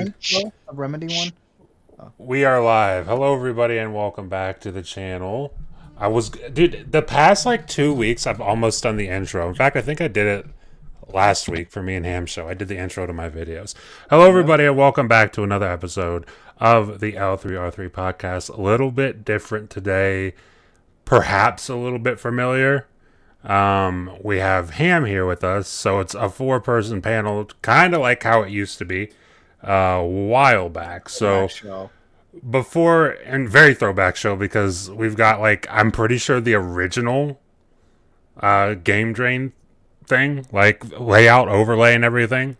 And A Remedy one? Oh. we are live. Hello, everybody, and welcome back to the channel. Dude, the past like 2 weeks, I've almost done the intro. In fact, I think I did it last week for me and Ham Show. I did the intro to my videos. Hello, Yep. everybody, and welcome back to another episode of the L3R3 podcast. A little bit different today, perhaps a little bit familiar. We have Ham here with us, so it's a four-person panel, kind of like how it used to be a while back. Back So show. before, and very throwback show, because we've got like, I'm pretty sure the original game drain thing, like layout overlay and everything,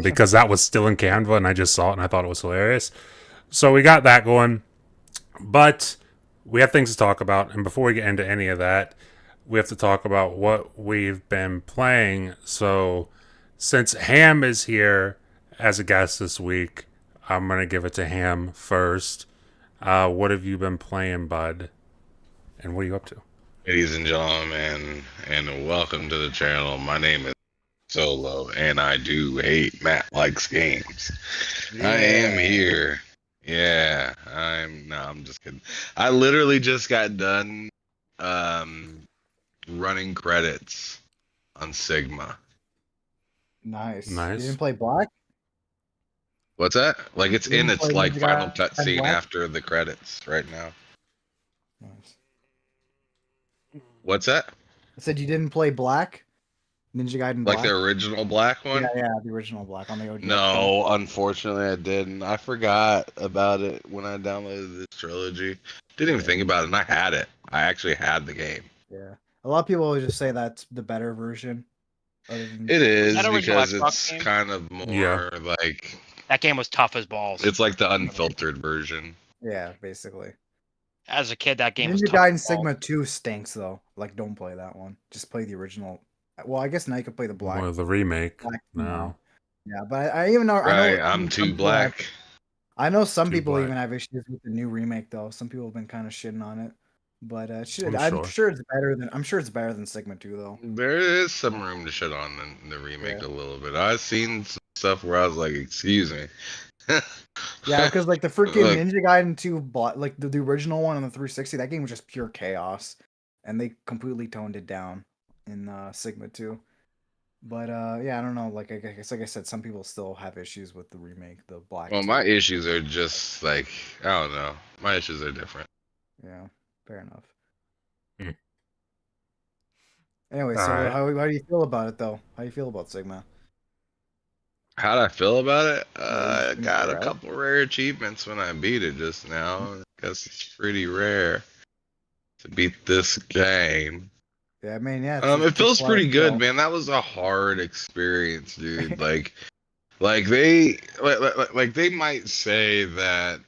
because that was still in Canva and I just saw it and I thought it was hilarious. So we got that going, but we have things to talk about. And before we get into any of that, we have to talk about what we've been playing. So since Ham is here as a guest this week, I'm going to give it to Ham first. What have you been playing, bud? And what are you up to? Ladies and gentlemen, and welcome to the channel. My name is Solo, and I do hate Matt likes games. I am here. Yeah, I'm just kidding. I literally just got done running credits on Sigma. Nice. You Nice. didn't play Black? What's that? Like it's You in didn't its play like Ninja final Gaiden cutscene Black? after the credits right now. Nice. What's that? I said you didn't play Black? Ninja Gaiden Like the Black? original black Yeah, one? yeah, the original Black on the OG. No, unfortunately, I didn't. I forgot about it when I downloaded this trilogy. Didn't even Yeah. think about it, and I had it. I actually had the game. Yeah. A lot of people always just say that's the better version. Other than It is That original because Xbox it's game? kind of more Yeah. like That game was tough as balls. it's like the unfiltered version. yeah, basically. As a kid, that game was Ninja tough. Gaiden as balls. Sigma 2 stinks though. Like, don't play that one. Just play the original. Well, I guess now you can play the Black. Well, the remake. Black No. Yeah, but I even know. I Right, know I'm some too people have- black. I know some Too people black. even have issues with the new remake though. Some people have been kind of shitting on it, but I'm I'm sure. sure it's better than Sigma 2 though. There is some room to shit on the remake Yeah. a little bit. I've seen some stuff where I was like, "Excuse me." Yeah, because like the freaking Look. Ninja Gaiden 2, like the original one on the 360, that game was just pure chaos, and they completely toned it down in Sigma 2. But yeah, I don't know. Like I guess, like I said, some people still have issues with the remake, the Black. Well, 2. my issues are just like I don't know. My issues are different. Yeah, fair enough. Mm. Anyway, All so right. how do you feel about it though? How do you feel about Sigma? How'd I feel about it? you I finished got it, a right? couple rare achievements when I beat it just now. I guess it's pretty rare to beat this game. Yeah, I mean, yeah. It feels pretty good, man. That was a hard experience, dude. like they might say that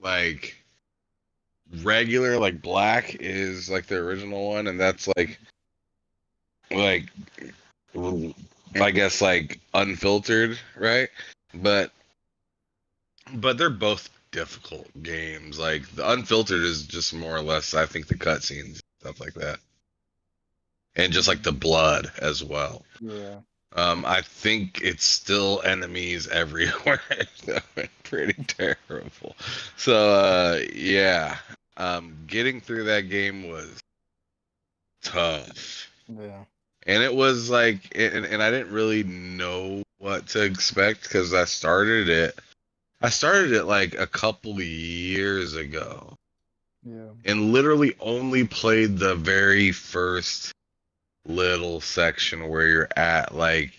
like regular like black is like the original one, and that's like I guess like unfiltered, right? But they're both difficult games. Like the unfiltered is just more or less, I think, the cutscenes, stuff like that, and just like the blood as well. Yeah. I think it's still enemies everywhere. Pretty terrible. So yeah, getting through that game was tough. Yeah. And it was like, and I didn't really know what to expect because I started it like a couple of years ago Yeah. and literally only played the very first little section where you're at like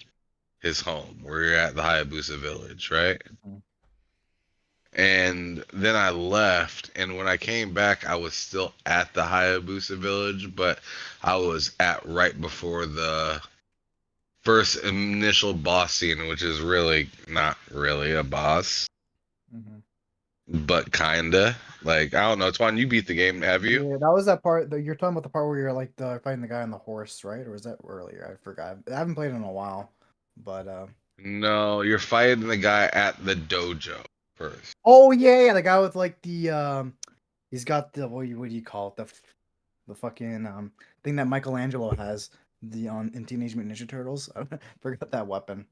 his home, where you're at the Hayabusa village, right? Mhm. And then I left, and when I came back, I was still at the Hayabusa village, but I was at right before the first initial boss scene, which is really not really a boss, Mhm. but kinda. Like, I don't know. Twan, you beat the game, have you? Yeah, that was that part. You're talking about the part where you're like fighting the guy on the horse, right? Or was that earlier? I forgot. I haven't played in a while, but No, you're fighting the guy at the dojo first. oh yeah, the guy with like the he's got the what do you call it, the fucking thing that Michelangelo has the on in Teenage Mutant Ninja Turtles. I forgot that weapon.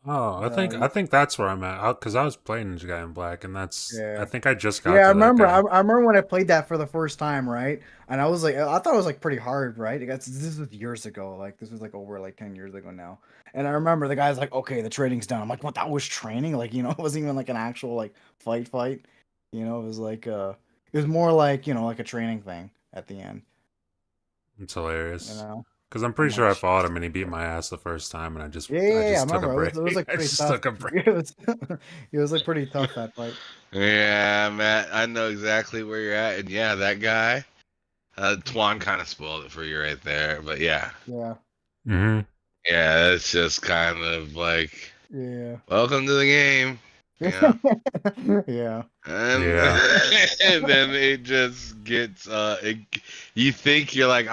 Oh, Uh, I think that's where I'm at. Because I was playing Ninja Gaiden Black, and I yeah. think I just got Yeah, I to that remember. guy. I remember when I played that for the first time, right? And I was like, I thought it was like pretty hard, right? This was years ago. Like this was like over like 10 years ago now. And I remember the guy's like, "Okay, the training's done." I'm like, "What? That was training? Like, it wasn't even like an actual like fight. It was like it was more like like a training thing at the end. It's You hilarious. know? Because I'm I'm pretty like, sure I fought "Jeez." him, and he beat my ass the first time, and Yeah, yeah, I yeah, I just took a remember. break. It was like I pretty just tough. took a break. It was it was like pretty tough that fight. Yeah, Matt, I know exactly where you're at, and yeah, that guy, Twan kind of spoiled it for you right there, but yeah, Yeah, Hmm. yeah, it's just kind of like, yeah, welcome to the game, you know, yeah. and Yeah. and then it just gets, you think you're like,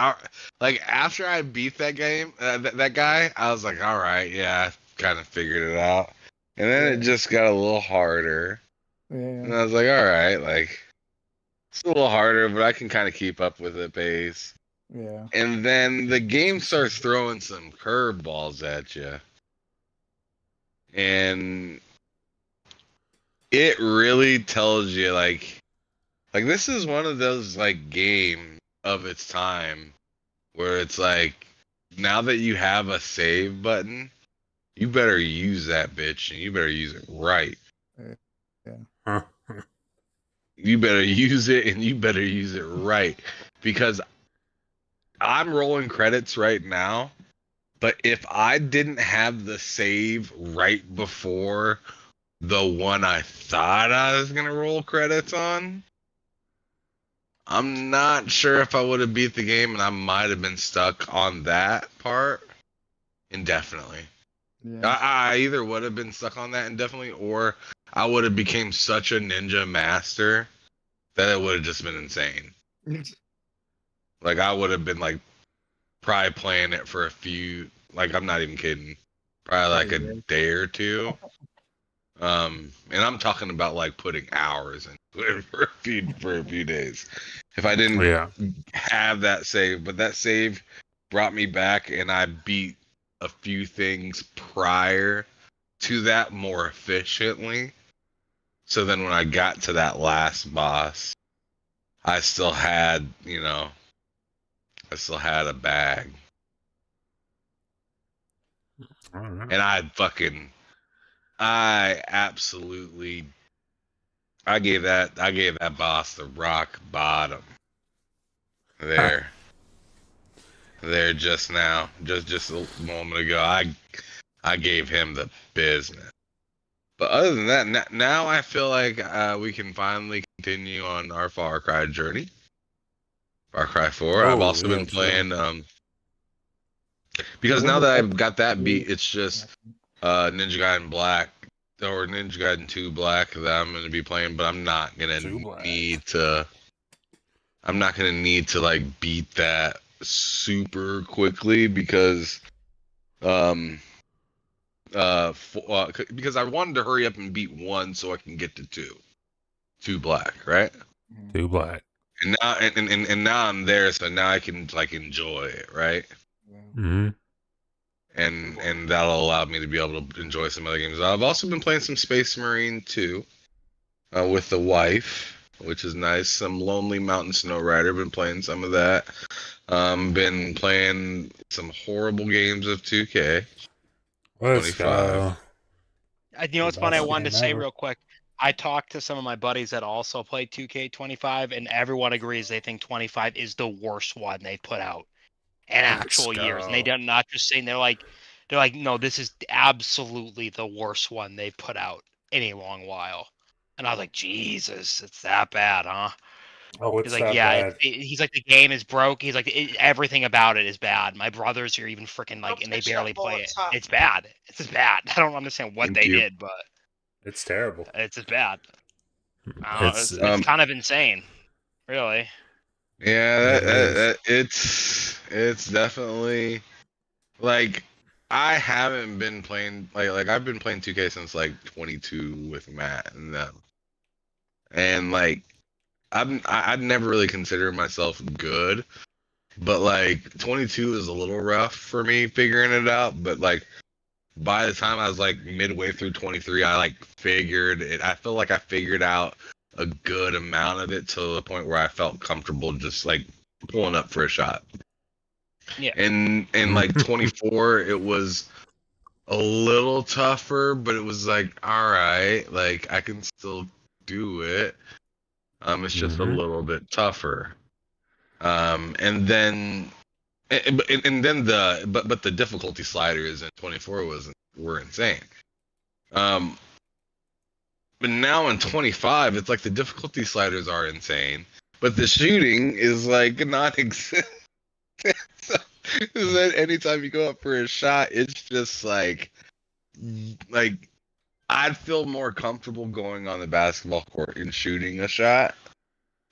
like after I beat that game, that guy, I was like, all right, yeah, I kind of figured it out, and then it Yeah. just got a little harder, and Yeah, I was like, all right, like. It's a little harder, but I can kind of keep up with the pace. yeah, And then the game starts throwing some curveballs at you. And it really tells you like this is one of those like games of its time where it's like now that you have a save button, you better use that bitch and you better use it right. yeah, Huh. You better use it and you better use it right because I'm rolling credits right now. But if I didn't have the save right before the one I thought I was gonna roll credits on, I'm not sure if I would have beat the game, and I might have been stuck on that part indefinitely. yeah. I either would have been stuck on that indefinitely, or I would have became such a ninja master that it would have just been insane. Like I would have been like probably playing it for a few. Like I'm not even kidding. Probably like a Probably day or two. And I'm talking about like putting hours into it for a few days. If I didn't Yeah. have that save, but that save brought me back, and I beat a few things prior to that more efficiently. So then when I got to that last boss, I still had, I still had a bag, I don't know. and I absolutely I gave that boss the rock bottom there. There just now, just a moment ago. I gave him the business. But other than that, now I feel like we can finally continue on our Far Cry journey. Far Cry 4. I've Oh, also yeah, been true. playing because now that I've got that beat, it's just Ninja Gaiden Black or Ninja Gaiden 2 Black that I'm going to be playing, but I'm not going Too to black. need to like beat that super quickly because because I wanted to hurry up and beat 1 so I can get to 2 Black, right? Too black. And now and now I'm there, so now I can like enjoy it, right? Hmm. And that'll allow me to be able to enjoy some other games. I've also been playing some Space Marine 2 with the wife, which is nice. Some Lonely Mountain Snow Rider, been playing some of that. Been playing some horrible games of 2K. Let's 25. go. You know what's The funny? I best wanted to game say ever. real quick. I talked to some of my buddies that also play 2K25, and everyone agrees they think 25 is the worst one they put out in actual years. And they go. don't not just saying they're like, no, this is absolutely the worst one they've put out in a long while. And I was like, Jesus, it's that bad, huh? Oh, He's it's like, that yeah, bad. he's like, the game is broke. He's like, everything about it is bad. My brothers are even freaking I'll like, and they fix that barely ball play at it. top. It's bad. It's just bad. I don't understand what Thank they you. did, but It's terrible. it's just bad. I don't know, It's it's kind of insane, really. Yeah, it is. it's definitely like I haven't been playing like I've been playing 2K since like 22 with Matt and them, and like I'd never really considered myself good, but like 22 is a little rough for me figuring it out. But like by the time I was like midway through 23, I like figured it. I feel like I figured out a good amount of it to the point where I felt comfortable just like pulling up for a shot. Yeah. And like 24, it was a little tougher, but it was like, all right, like I can still do it. It's just a little bit tougher. And then and then but the difficulty sliders in 24 were insane. But now in 25, it's like the difficulty sliders are insane, but the shooting is like non-existent. So, that anytime you go up for a shot, it's just like I'd feel more comfortable going on the basketball court and shooting a shot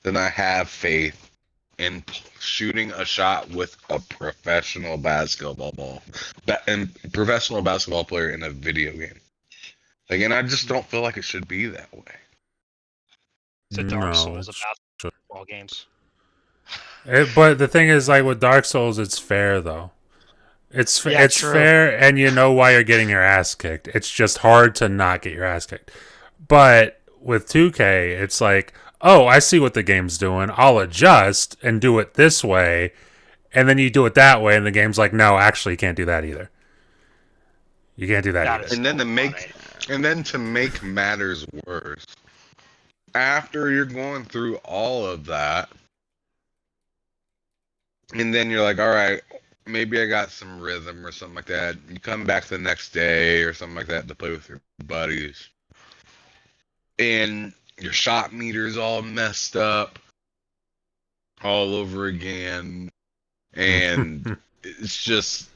than I have faith in shooting a shot with a professional professional basketball player in a video game. Like, and I just don't feel like it should be that way. It's a Dark No, Souls of it's- basketball games. But the thing is, like with Dark Souls, it's fair though. It's Yeah, it's true. fair, and you know why you're getting your ass kicked. It's just hard to not get your ass kicked. But with 2K, it's like, oh, I see what the game's doing. I'll adjust and do it this way, and then you do it that way, and the game's like, no, actually, you can't do that either. You can't do that That either. is And then so to make matters worse, after you're going through all of that, and then you're like, all right, maybe I got some rhythm or something like that. You come back the next day or something like that to play with your buddies, and your shot meter's all messed up all over again, and it's just.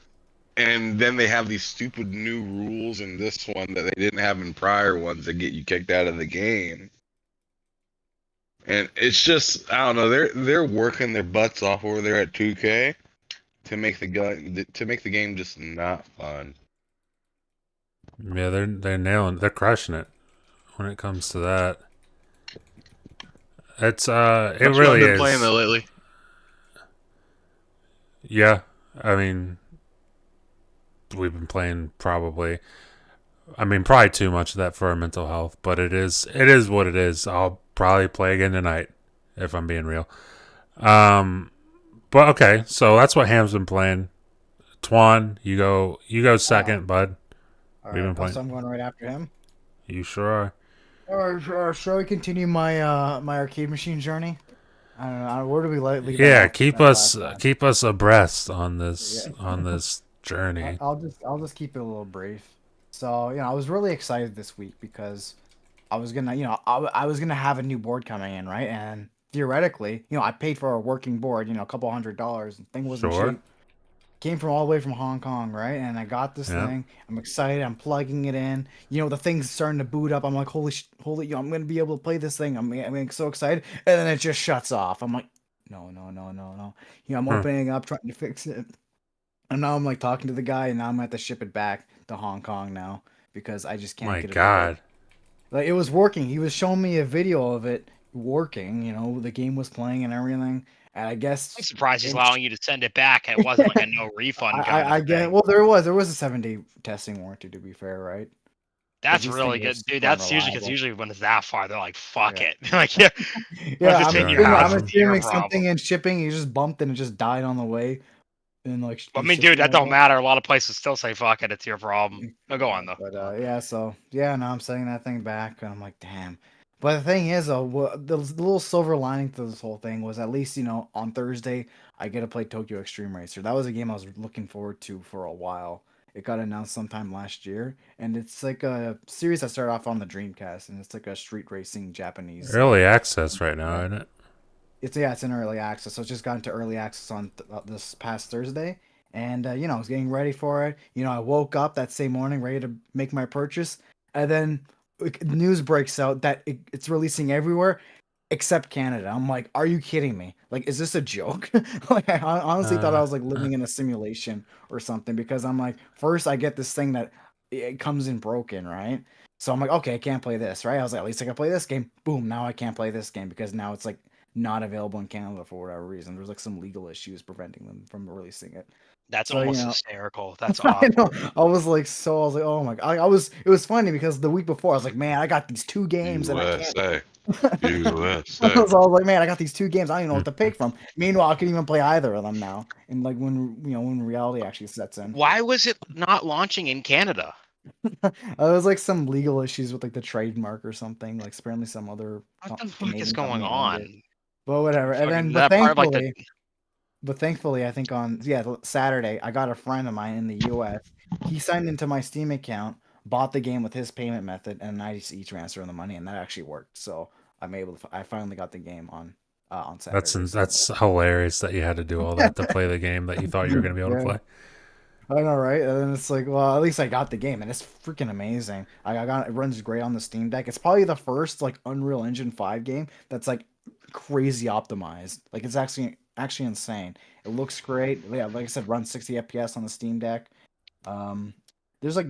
And then they have these stupid new rules in this one that they didn't have in prior ones that get you kicked out of the game. And it's just, I don't know, they're working their butts off over there at 2K to make the game just not fun. Yeah, they're nailing, they're crushing it when it comes to that. It's it That's what really I've been is. playing though lately. Yeah, I mean, we've been playing probably. I mean, probably too much of that for our mental health, but it is what it is. I'll probably play again tonight if I'm being real. But okay, so that's what Ham's been playing. Twan, you go second, bud. All We've been right, playing. so I'm going right after him. You sure are. Or shall we continue my my arcade machine journey? I don't know. Where do we leave Yeah, off keep that us last abreast on this Yeah. journey. I'll just keep it a little brief. So I was really excited this week because I was gonna I was gonna have a new board coming in, right? And theoretically, I paid for a working board, a couple $100s. The thing wasn't Sure. cheap. Came from all the way from Hong Kong, right? And I got this Yeah. thing. I'm excited. I'm plugging it in. The thing's starting to boot up. I'm like, holy, I'm gonna be able to play this thing. I'm so excited, and then it just shuts off. I'm like, no, no, no, no, no. I'm Huh. opening up, trying to fix it, and now I'm like talking to the guy, and now I'm gonna have to ship it back to Hong Kong now because I just can't My get it. God. Like it was working. He was showing me a video of it working. The game was playing and everything. And I guess I'm surprised he's in- allowing you to send it back. And it wasn't like a no refund kind I of get. thing. Well, there was a 7-day testing warranty. To be fair, right? That's these really things good, are dude. That's super usually because unreliable. usually when it's that far, they're like, "Fuck Yeah. it." Like, yeah, Yeah, it's I'm in your assuming, house, I'm it's your assuming problem. something in shipping. You just bumped and it just died on the way. And like. I you mean, shipped dude, it that don't over. matter. A lot of places still say, "Fuck it," it's your problem. No, go on though. But yeah, so yeah, now I'm sending that thing back, and I'm like, damn. But the thing is, the little silver lining to this whole thing was at least on Thursday I get to play Tokyo Extreme Racer. That was a game I was looking forward to for a while. It got announced sometime last year, and it's like a series that started off on the Dreamcast, and it's like a street racing Japanese. Early access right now, isn't it? It's in early access, so it just got into early access on this past Thursday, and I was getting ready for it. I woke up that same morning ready to make my purchase, and then news breaks out that it's releasing everywhere except Canada. I'm like, are you kidding me? Like, is this a joke? Like, I honestly thought I was like living in a simulation or something because I'm like, first I get this thing that it comes in broken, right? So I'm like, okay, I can't play this, right? I was like, at least I can play this game. Boom, now I can't play this game because now it's like not available in Canada for whatever reason. There's like some legal issues preventing them from releasing it. That's So, you almost know, hysterical. That's I awesome. know. I was like, oh my god. I was. It was funny because the week before I was like, man, I got these 2 games and I can't. USA, I USA. was like, man, I got these 2 games. I don't even know what to pick from. Meanwhile, I can even play either of them now. And like when reality actually sets in, Why was it not launching in Canada? there was like some legal issues with like the trademark or something. Like apparently some other What the fuck Canadian is going company owned it. on? But whatever. And Fucking then, is that part of like the but thankfully, I think on Saturday, I got a friend of mine in the U.S. He signed into my Steam account, bought the game with his payment method, and I just e-transfer the money, and that actually worked. So I'm able to. I finally got the game on Saturday. That's hilarious that you had to do all that to play the game that you thought you were going to be able to Yeah. play. I know, right? And then it's like, well, at least I got the game, and it's freaking amazing. I got it runs great on the Steam Deck. It's probably the first like Unreal Engine 5 game that's like crazy optimized. Like it's actually insane. It looks great. Yeah, like I said, runs 60 FPS on the Steam Deck. Um, there's like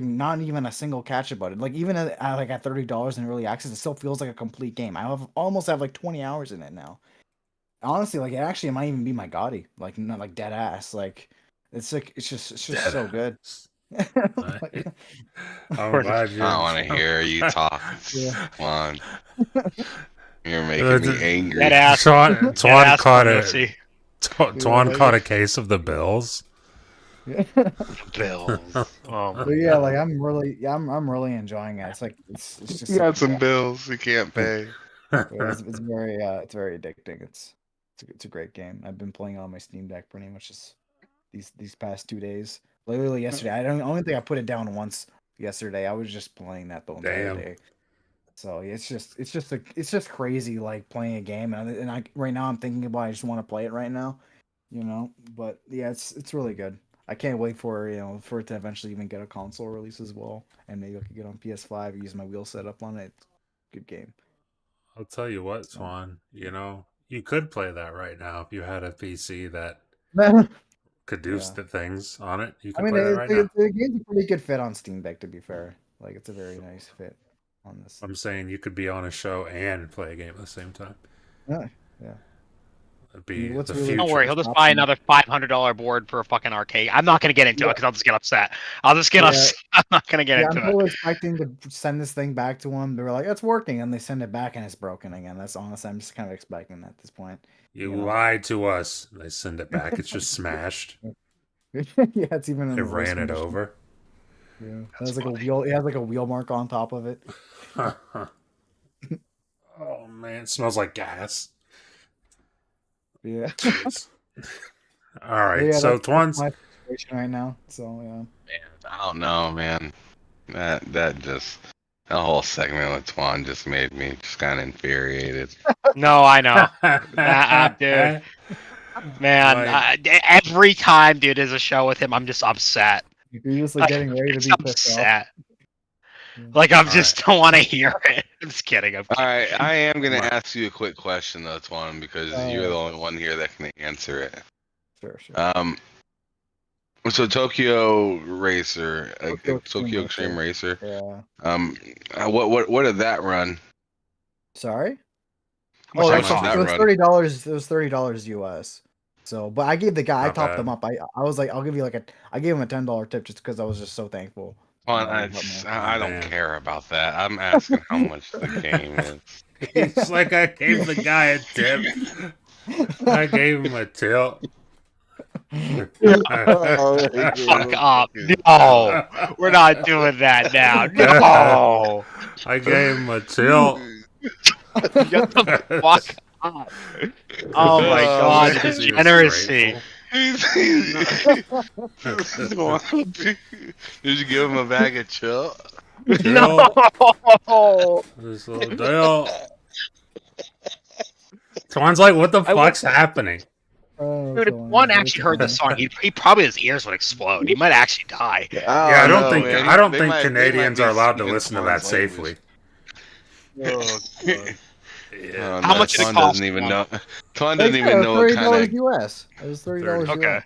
not even a single catch about it. Like even at $30 in early access, it still feels like a complete game. Almost have like 20 hours in it now. Honestly, like it might even be my Gotti. Like not like dead ass. Like it's just so good. Like, I'm glad I you. don't want to hear you talk. Yeah. Come on. You're making me angry. Dead ass. Twan Dead caught ass a pussy. Twan caught a case of the Bills. Bills. Oh But my yeah, God. like I'm really enjoying it. It's like it's just You got some bills you can't pay. it's very addicting. It's a great game. I've been playing on my Steam Deck pretty much just these past 2 days. Literally yesterday. I only think I put it down once yesterday. I was just playing that the entire Damn. day. So yeah, it's just crazy like playing a game and I right now I'm thinking about I just want to play it right now, But yeah, it's really good. I can't wait for for it to eventually even get a console release as well, and maybe I could get on PS5, use my wheel setup on it. Good game. I'll tell you what, Twan. You could play that right now if you had a PC that could do Yeah. things on it. You I could mean, play that right now. the game's a pretty good fit on Steam Deck, to be fair. Like, it's a very nice fit on this. I'm saying you could be on a show and play a game at the same time. Yeah, yeah. It'd be What's the really- future. Don't worry, he'll just Stop buy him. another $500 board for a fucking arcade. I'm not gonna get into it Yeah. because I'll just get upset. I'll just get Yeah. upset. I'm not gonna get Yeah, I'm into it. totally expecting to send this thing back to them. They were like, "It's working," and they send it back and it's broken again. That's honestly, I'm just kind of expecting that at this point. You know. lied to us. They send it back. It's just smashed. Yeah, it's even in They the worst ran it condition. over. Yeah, it That's has like funny. a wheel. It has like a wheel mark on top of it. Oh man, it smells like gas. Yeah. Jeez. All right, Yeah, so that's Twan's my situation right now. So yeah. Man, I don't know, man. That whole segment with Twan just made me just kind of infuriated. No, I know. Dude. Man, Like- every time, dude, there's a show with him, I'm just upset. You're just like getting ready to It's be pissed off. upset. Yeah. Like I'm All just don't want to hear it. I'm just kidding. I'm All kidding. right, I am gonna Come on. ask you a quick question though, Twan, because you're the only one here that can answer it. Sure. So Tokyo Racer, Tokyo Extreme Racer. Yeah. What did that run? Sorry. How much much It's- did that it was run? $30. It was $30 US. So, but I gave the guy, I Not topped bad. him up. I was like, I'll give you I gave him a $10 tip just because I was just so thankful. Twan, Yeah, I don't Man. care about that. I'm asking how much the game is. It's like I gave the guy a tip. I gave him a tip. Fuck up. No, we're not doing that now. No. I gave him a tip. Get the fuck up. Oh my god, man. the He was degeneracy. Did you give him a bag of chill? No. This little deal. Twan's like, what the fuck's happening? Dude, if one actually heard the song, he probably his ears would explode. He might actually die. Yeah, I don't know, think man. I don't They think might- they Canadians might are be allowed to speaking listen to that Twan's safely. language. Yeah. How much did it Twan cost, doesn't even Twan? know. Twan doesn't even know what kind $30 of. US. It was $30 Okay. US.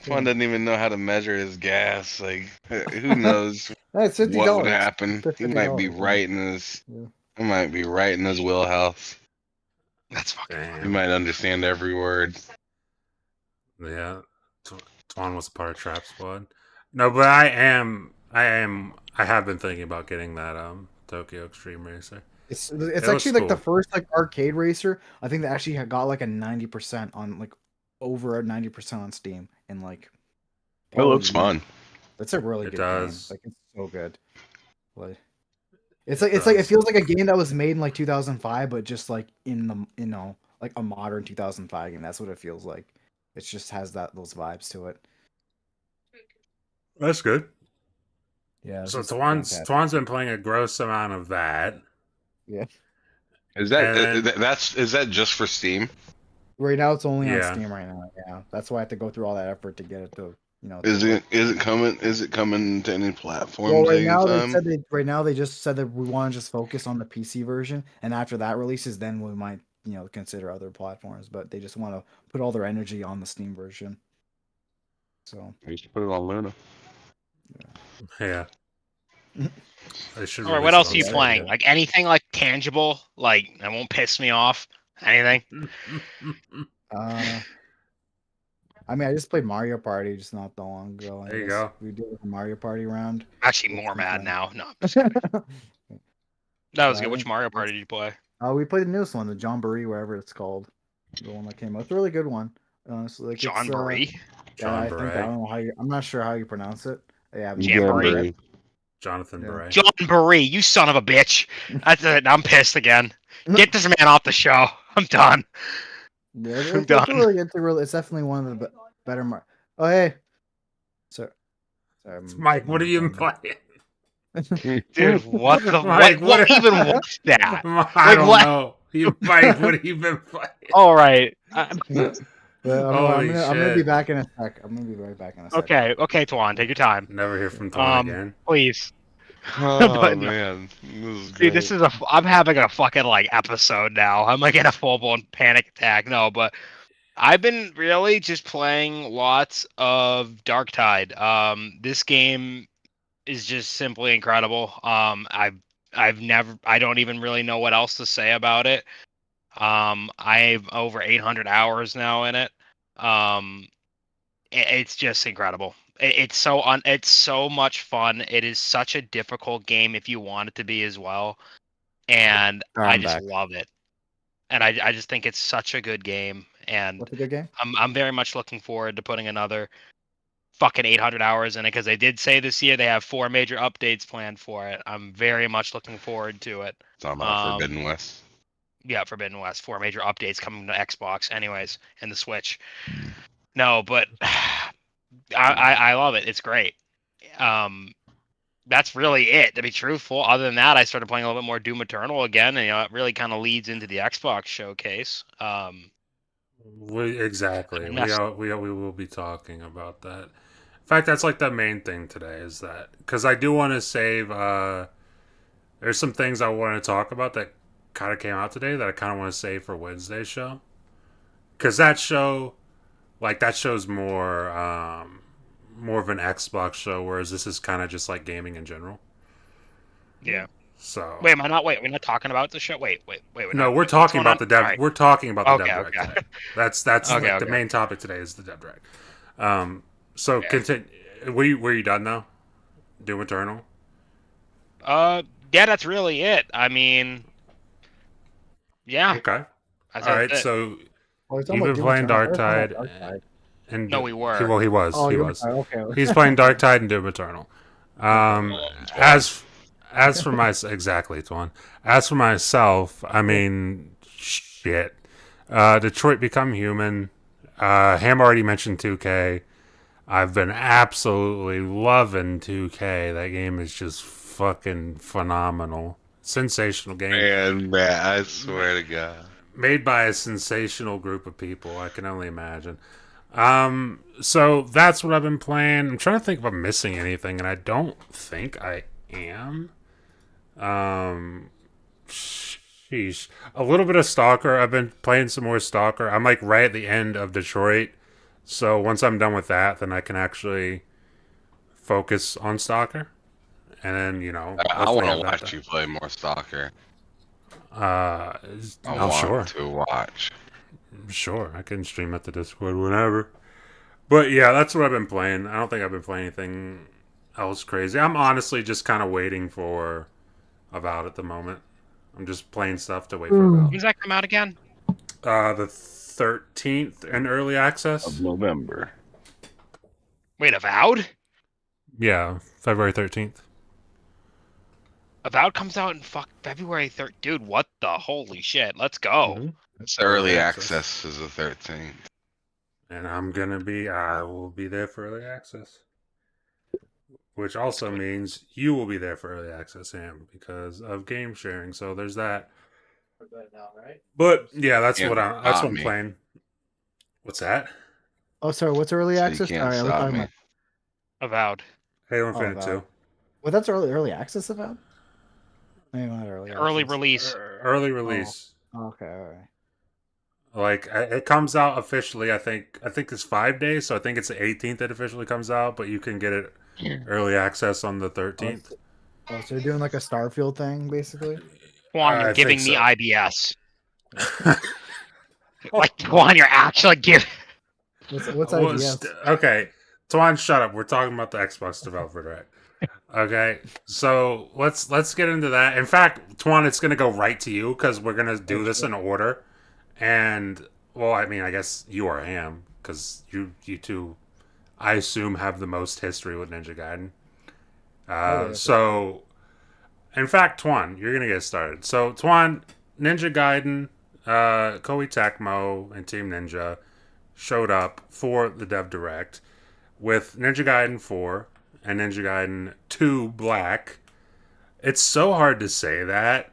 Twan doesn't even know how to measure his gas. Like, who knows That's $50. what would happen? It's He might be $50, right in his. Yeah. He might be right in his wheelhouse. That's fucking. He Damn. might understand every word. Yeah. Twan was a part of Trap Squad. No, but I have been thinking about getting that Tokyo Extreme Racer. It's It actually looks like the cool. first like arcade racer. I think that actually got like a 90% on like over a 90% on Steam in like It looks probably fun. It's a really It good does. game. Like it's so good. Like It it's like it does. feels like a game that was made in like 2005, but just like in the like a modern 2005 game. That's what it feels like. It just has those vibes to it. That's good. Yeah, it's So just Twan's fantastic. Twan's been playing a gross amount of that. Yeah. Is that And is that just for Steam? Right now it's only on Yeah. Steam right now. Yeah. That's why I have to go through all that effort to get it to Is to it coming to any Well, platforms anytime? right now they just said that we want to just focus on the PC version, and after that releases, then we might consider other platforms. But they just want to put all their energy on the Steam version. So You should put it on Luna. yeah. They should All right, release what it else on are you Steam. playing? Like anything like tangible, like that won't piss me off. Anything? I mean, I just played Mario Party just not that long ago. There you go. We did a Mario Party round. Actually, more mad now. No, that was good. Which Mario Party did you play? We played the newest one, the John Barry, whatever it's called, the one that came out. It's a really good one. So like John it's, Barry. Yeah, I think I Beret. don't know how you. I'm not sure how you pronounce it. Yeah, Jamboree. Jonathan Yeah. Beret. John Barry, you son of a bitch. That's it. I'm pissed again. Get this man off the show. I'm done. Yeah, I'm done. it's definitely one of the better. Oh hey, sorry, Mike, what are you even playing? Dude, what the Mike, what even was that? I don't what? know. Mike, what have you been playing? All right. But I'm gonna be shit. back in a sec. I'm gonna be right back in a sec. Okay, Tuan, take your time. Never hear from Twan Um, again. Please. Oh But- man, this is Dude, this is I'm having a fucking like episode now. I'm like in a full blown panic attack. No, but I've been really just playing lots of Darktide. This game is just simply incredible. I don't even really know what else to say about it. I've over 800 hours now in it. It's just incredible. It's so much fun. It is such a difficult game if you want it to be as well, and I I'm just back. love it. And I just think it's such a good game, and What's a good game? I'm very much looking forward to putting another fucking 800 hours in it because they did say this year they have 4 major updates planned for it. I'm very much looking forward to it. talking about Forbidden West. Yeah, Forbidden West, 4 major updates coming to Xbox, anyways, and the Switch. No, but I love it. It's great. That's really it, to be truthful. Other than that, I started playing a little bit more Doom Eternal again, and it really kind of leads into the Xbox showcase. Exactly. And that's- We will be talking about that. In fact, that's like the main thing today is that because I do want to save. There's some things I want to talk about that kind of came out today that I kind of want to save for Wednesday's show. Because that show's more of an Xbox show, whereas this is kind of just like gaming in general. Yeah. So Wait, am I not? Wait, we're not talking about the show. Wait. no, we're talking about the dev. Right. We're talking about the Okay, dev okay. direct today. That's Okay, like the okay. main topic today is the dev direct. So Yeah. continue. Were you done now? Doom Eternal. Yeah, that's really it. I mean, yeah. Okay. That's All right. it. So Oh, you've been playing Darktide, he No, we were. Well, he was. Oh, he you was. okay. He's playing Darktide and Doom Eternal. As for my exactly, Twan. As for myself, I mean, shit. Detroit Become Human. Ham already mentioned 2K. I've been absolutely loving 2K. That game is just fucking phenomenal. Sensational game. Man, I swear to God. Made by a sensational group of people. I can only imagine. So that's what I've been playing. I'm trying to think if I'm missing anything, and I don't think I am. Sheesh. A little bit of Stalker. I've been playing some more Stalker. I'm like right at the end of Detroit. So once I'm done with that, then I can actually focus on Stalker. And then, I hopefully want to have that watch you play more Stalker. done. I want Sure. to watch. Sure. I can stream at the Discord whenever. But yeah, that's what I've been playing. I don't think I've been playing anything else crazy. I'm honestly just kind of waiting for Avowed at the moment. I'm just playing stuff to wait for Ooh. When Avowed. does that come out again? The 13th in early access. Of November. Wait, Avowed? Yeah, February 13th. Avowed comes out in February 3rd. Dude, what the holy shit? Let's go. Mhm. It's early Early access is the 13th. And I will be there for early access. Which also means you will be there for early access, Sam, because of game sharing. So there's that. But yeah, that's Can't what I'm stop me. playing. What's that? Oh, sorry. What's early So you access? can't All right, we're stop talking me. about. Avowed. Halo Oh, Infinite Avowed. 2. Well, that's early access about. Maybe not early. Early access. release. Early release. Oh, okay, all right. Like it comes out officially. I think it's 5 days, so I think it's the 18th it officially comes out. But you can get it early access on the 13th. Oh, so you're doing like a Starfield thing, basically? Juan, you're I giving think me so. IBS. Like, Juan, you're actually giving. What's Well, IBS? okay, Twan, shut up. We're talking about the Xbox developer direct. Okay, so let's get into that. In fact, Twan, it's gonna go right to you because we're gonna do this in order. And well, I mean, I guess you or Ham, because you two, I assume, have the most history with Ninja Gaiden. Yeah, So, in fact, Twan, you're gonna get started. So, Twan, Ninja Gaiden, Koei Tecmo, and Team Ninja showed up for the Dev Direct with Ninja Gaiden 4 and Ninja Gaiden 2 Black. It's so hard to say that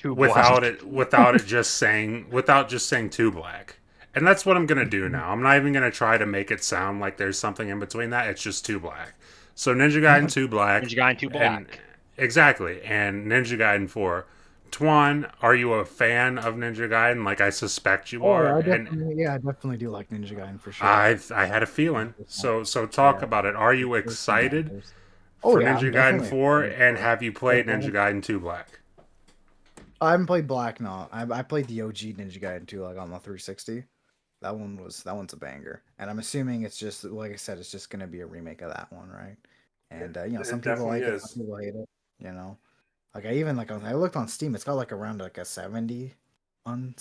without just saying 2 Black. And that's what I'm going to do now. I'm not even going to try to make it sound like there's something in between that. It's just 2 Black. So Ninja Gaiden 2 Black. Ninja Gaiden 2 and- Black. exactly. And Ninja Gaiden 4. Twan, are you a fan of Ninja Gaiden? Like I suspect you Oh, are. I And definitely do like Ninja Gaiden for sure. I had a feeling. So talk Yeah. about it. Are you excited Oh, for yeah, Ninja I'm Gaiden definitely 4? excited And for it. have you played Yeah. Ninja Gaiden 2 Black? I haven't played Black, no. I played the OG Ninja Gaiden 2, like on the 360. That one's a banger. And I'm assuming it's just, like I said, it's just gonna be a remake of that one, right? And some people definitely like it, is. some people hate it. You know, like I looked on Steam, it's got like around like a 70 on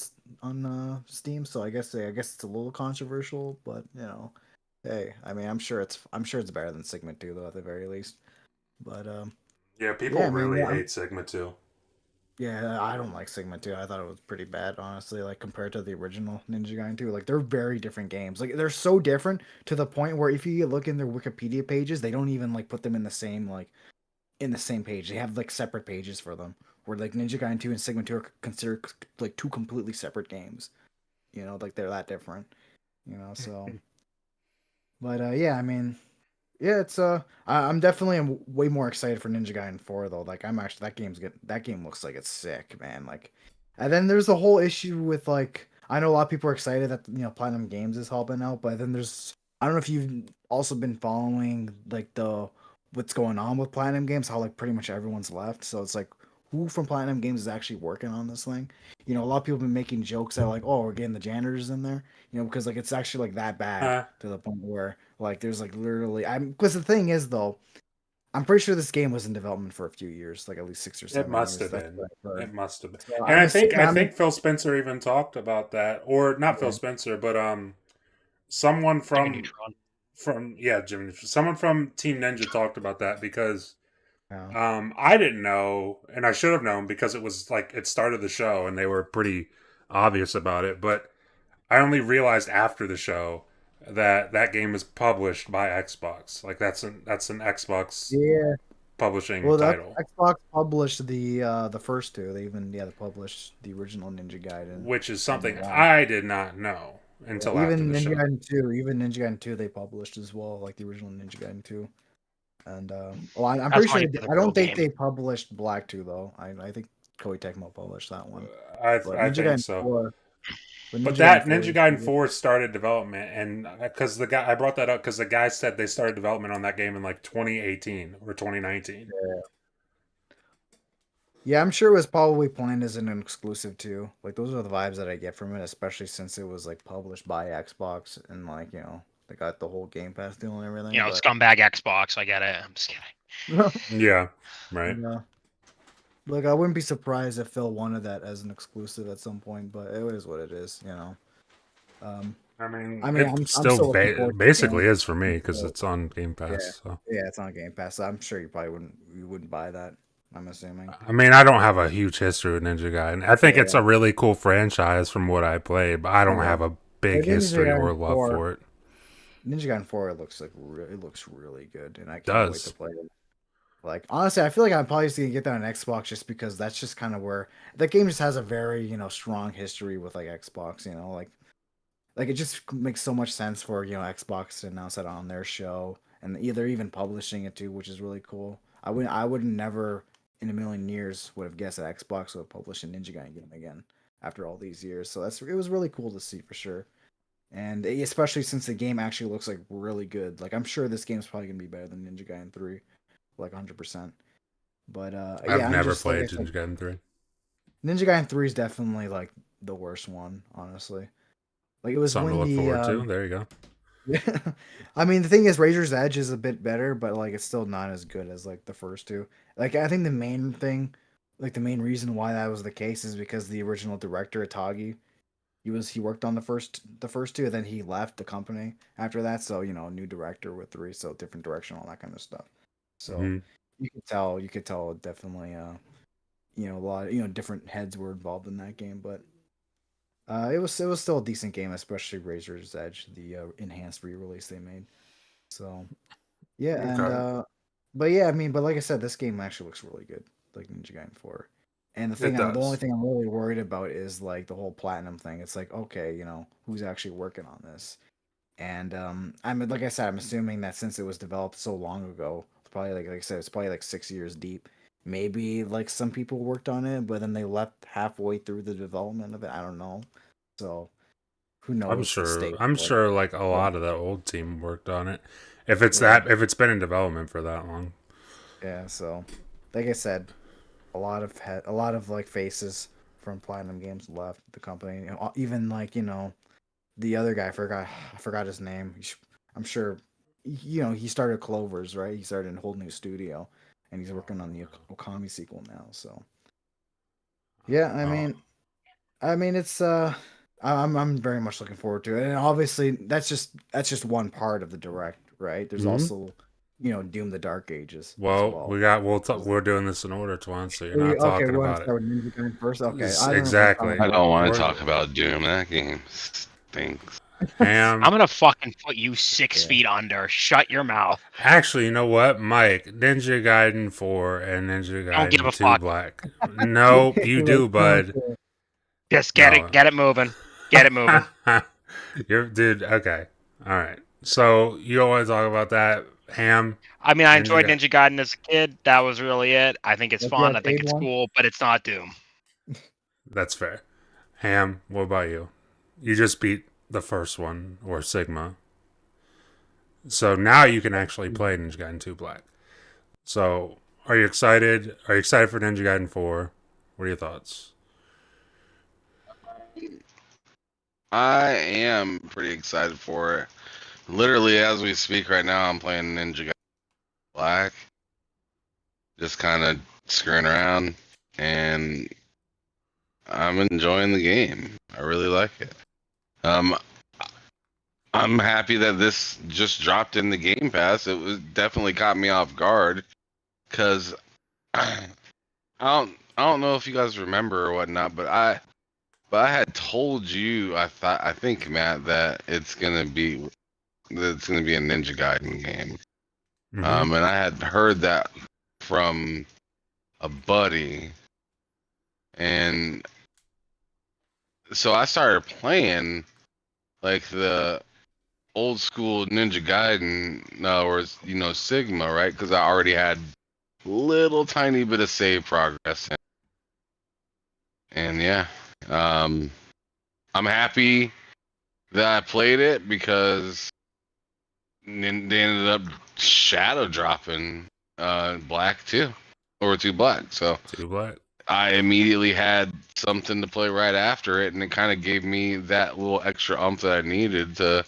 Steam. So I guess it's a little controversial, but hey, I mean, I'm sure it's better than Sigma 2 though, at the very least. But Yeah, people yeah, I mean, really yeah, hate Sigma 2. yeah, I don't like Sigma 2. I thought it was pretty bad, honestly, like compared to the original Ninja Gaiden 2. Like they're very different games. Like they're so different to the point where if you look in their Wikipedia pages, they don't even like put them in the same page. They have like separate pages for them. Where like Ninja Gaiden 2 and Sigma 2 are considered like two completely separate games. Like they're that different. So but yeah, I mean, yeah, it's I'm definitely way more excited for Ninja Gaiden 4 though. Like I'm actually that game looks like it's sick, man. Like, and then there's the whole issue with like I know a lot of people are excited that Platinum Games is helping out, but then I don't know if you've also been following like the what's going on with Platinum Games, how like pretty much everyone's left. So it's like who from Platinum Games is actually working on this thing? A lot of people have been making jokes that like, oh, we're getting the janitors in there, because like it's actually like that bad to the point where like there's like literally because the thing is though, I'm pretty sure this game was in development for a few years, like at least 6 or 7 It must years. have been. It must have been. So And I I'm think Phil Spencer even talked about that, or not Phil Spencer, but someone Jimmy from Neutron. Jimmy Neutron. Someone from Team Ninja talked about that because yeah. I didn't know, and I should have known because it was like it started the show and they were pretty obvious about it, but I only realized after the show that game is published by Xbox. Like that's an Xbox Yeah. publishing Well, that title, Xbox published the first two. They published the original Ninja Gaiden. which is something and, I did not know until after even the Ninja show. Gaiden 2, they published as well, like the original Ninja Gaiden 2. And well, I'm pretty That's why sure you play the I real don't think game. they published Black 2 though. I think Koei Tecmo published that one. I But I Ninja think Gaiden so. 4, But that Gaiden Ninja Gaiden 4 started development, and because the guy I brought that up because the guy said they started development on that game in like 2018 or 2019. Yeah, I'm sure it was probably planned as an exclusive too. Like those are the vibes that I get from it, especially since it was like published by Xbox and like They got the whole Game Pass deal and everything. You know, but, scumbag Xbox. I get it. I'm just kidding. Yeah, right. yeah. Look, I wouldn't be surprised if Phil wanted that as an exclusive at some point, but it is what it is, you know. I mean, I'm it still still looking forward to the basically game. is for me because So, it's on Game yeah, Pass. So yeah, it's on Game Pass. So I'm sure you probably wouldn't buy that. I'm assuming. I mean, I don't have a huge history with Ninja Gaiden. I think it's Yeah, a really cool franchise from what I played, but I don't yeah. have a big Like history or love for it. Ninja Gaiden 4 it looks really good, and I It can't wait to does. play it. Like honestly, I feel like I'm probably just gonna get that on Xbox just because that's just kind of where that game just has a very strong history with like Xbox. Like it just makes so much sense for Xbox to announce that on their show and either even publishing it too, which is really cool. I would never in a million years would have guessed that Xbox would publish a Ninja Gaiden game again after all these years. So it was really cool to see for sure. And especially since the game actually looks like really good. Like I'm sure this game's probably gonna be better than Ninja Gaiden 3, like 100%. But yeah, I've I'm never just like I played said, Ninja Gaiden 3. Ninja Gaiden 3 is definitely like the worst one, honestly. Like it was Something to when look the forward to. There you go. yeah. I mean, the thing is, Razor's Edge is a bit better, but like it's still not as good as like the first two. Like I think the main thing, like the main reason why that was the case is because the original director Atagi, he worked on the first two, and then he left the company after that. So new director with three, so different direction, all that kind of stuff. So Mhm. you could tell definitely a lot different heads were involved in that game, but it was still a decent game, especially Razor's Edge, the enhanced re-release they made. So yeah, and Okay. but yeah, I mean, but like I said, this game actually looks really good, like Ninja Gaiden 4. And It the only does. thing I'm really worried about is like the whole platinum thing. It's like, okay, who's actually working on this? And like I said, I'm assuming that since it was developed so long ago, probably like I said, it's probably like 6 years deep. Maybe like some people worked on it, but then they left halfway through the development of it. I don't know. So who I'm knows the sure. state I'm of it. sure. Like a Yeah. lot of that old team worked on it. If it's Yeah. if it's been in development for that long. Yeah, so like I said, a lot of like faces from Platinum Games left the company. Even like the other guy, I forgot his name. I'm sure he started Clovers, right? He started in a whole new studio, and he's working on the Okami sequel now. So yeah, I Oh, mean, it's I'm very much looking forward to it, and obviously that's just one part of the direct, right? There's mhm. also Doom: The Dark Ages as Well, well. we're doing this in order, Twan, so you're not Okay, we talking want to about it. start with Ninja Gaiden first. Okay, I don't know if we're talking Exactly. I about don't want to We're talk about Doom. That game stinks. I'm Ham. gonna fucking put you 6 Yeah. feet under. Shut your mouth. Actually, you know what, Mike? Ninja Gaiden 4 and Ninja Don't give Gaiden a 2 fuck. Black. Nope, you Like, do, bud. Just No. get it moving. Get it moving. You're dude. Okay. All right. So you always talk about that Ham I mean, I Ninja enjoyed Gaiden. Ninja Gaiden as a kid. That was really it. I think it's Like the fun. I think arcade it's one? cool, but it's not Doom. That's fair. Ham. What about you? You just beat the first one or Sigma, so now you can actually play Ninja Gaiden 2 Black. So are you excited? Are you excited for Ninja Gaiden 4? What are your thoughts? I am pretty excited for it. Literally, as we speak right now, I'm playing Ninja Gaiden Black. Just kind of screwing around, and I'm enjoying the game. I really like it. I'm happy that this just dropped in the Game Pass. It was definitely caught me off guard because I don't know if you guys remember or whatnot, but I had told you I think Matt that it's gonna be a Ninja Gaiden game. Mm-hmm. And I had heard that from a buddy, and so I started playing like the old school Ninja Gaiden, or Sigma, right? Because I already had little tiny bit of save progress, and yeah, I'm happy that I played it because they ended up shadow dropping Black 2 or 2 Black, so 2 Black. I immediately had something to play right after it, and it kind of gave me that little extra umph that I needed to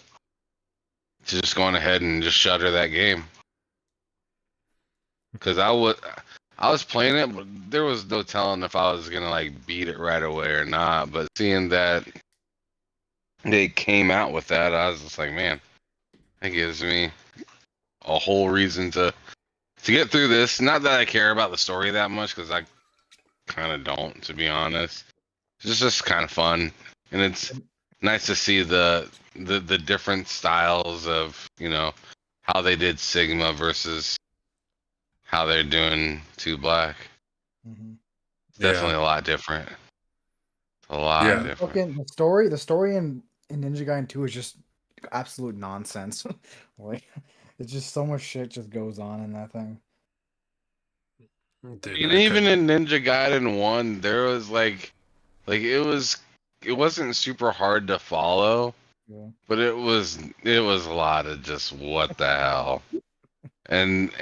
to just going ahead and just shutter that game. Because I was playing it, but there was no telling if I was gonna like beat it right away or not. But seeing that they came out with that, I was just like, man, that gives me a whole reason to get through this. Not that I care about the story that much, because I kind of don't, to be honest. It's just kind of fun, and it's nice to see the different styles of, you know, how they did Sigma versus how they're doing 2 Black. Mhm. Definitely a lot different. A lot Yeah. different. Fucking the story in Ninja Gaiden 2 is just absolute nonsense. Like, it's just so much shit just goes on in that thing. Dude, And I even couldn't- in Ninja Gaiden 1, there was like it wasn't super hard to follow, Yeah. but it was a lot of just what the hell. And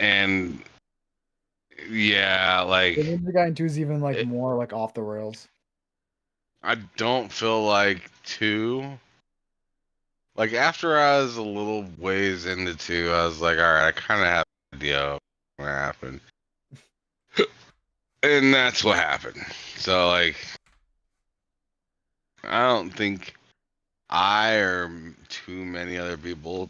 yeah, The like Ninja Gaiden 2 is even like it, more like off the rails. I don't feel like 2. Like after I was a little ways into 2, I was like, all right, I kind of have an idea of what happened. And that's what happened. So like, I don't think I or too many other people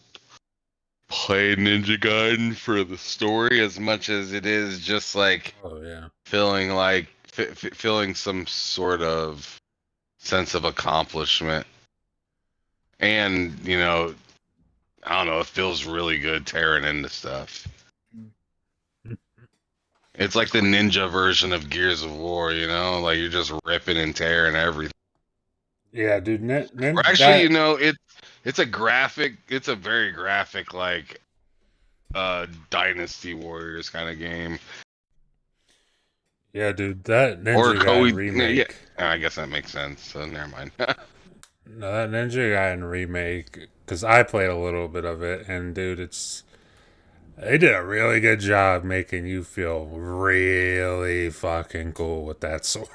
play Ninja Gaiden for the story as much as it is just like Oh yeah. feeling like feeling some sort of sense of accomplishment. And, you know, I don't know, it feels really good tearing into stuff. It's like the ninja version of Gears of War, you know? Like you're just ripping and tearing everything. Yeah, dude. Or actually, you know, it's a very graphic like Dynasty Warriors kind of game. Yeah, dude. That Or Ninja Koei, Gaiden remake. Yeah, I guess that makes sense. So never mind. No, that Ninja Gaiden remake, because I played a little bit of it, and dude, they did a really good job making you feel really fucking cool with that sword.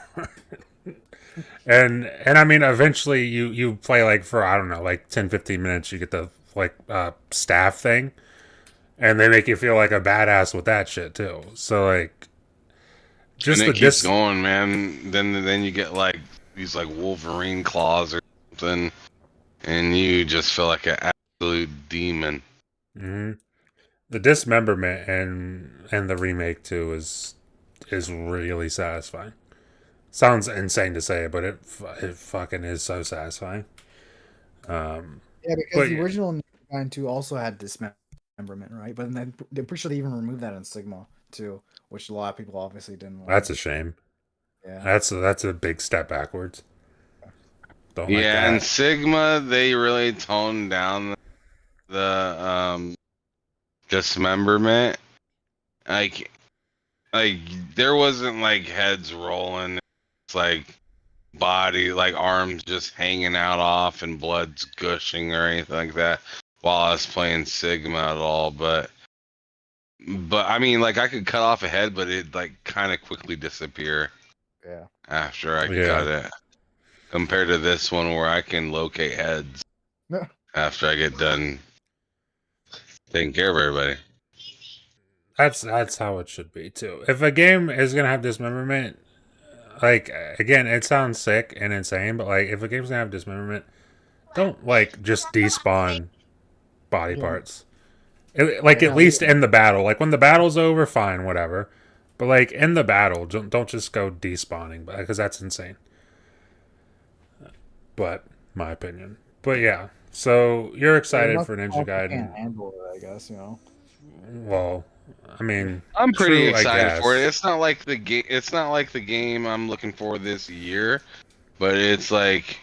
And I mean, eventually you play like for, I don't know, like 10-15 minutes, you get the like staff thing, and they make you feel like a badass with that shit too. So like, just And the it keeps going, man. Then you get like these like Wolverine claws or something, and you just feel like an absolute demon. Mhm. The dismemberment and the remake too is really satisfying. Sounds insane to say, but it fucking is so satisfying. Yeah, But because the original Ninja Gaiden 2 also had dismemberment, right? But then they're pretty sure they even removed that in Sigma too, which a lot of people obviously didn't like. that's a shame. Yeah. That's a big step backwards. Don't like Yeah, and that. Sigma, they really toned down the dismemberment. Like like there wasn't like heads rolling. It's like body, like arms just hanging out off and blood's gushing or anything like that while I was playing Sigma at all. But I mean, like I could cut off a head, but it like kind of quickly disappear Yeah. after I Yeah. cut it. Compared to this one where I can locate heads Yeah. after I get done taking care of everybody. That's how it should be too. If a game is gonna have dismemberment, like again, it sounds sick and insane, but like if a game's gonna have dismemberment, don't like just despawn body Yeah. parts. Like Yeah, at least in the battle, like when the battle's over, fine, whatever. But like in the battle, don't just go despawning, because that's insane. But my opinion. But yeah, so you're excited for Ninja Can't Gaiden? handle it, I guess, you know. Well, I mean, I'm pretty true, I excited for it. guess. It's not like the game. It's not like the game I'm looking for this year, but it's like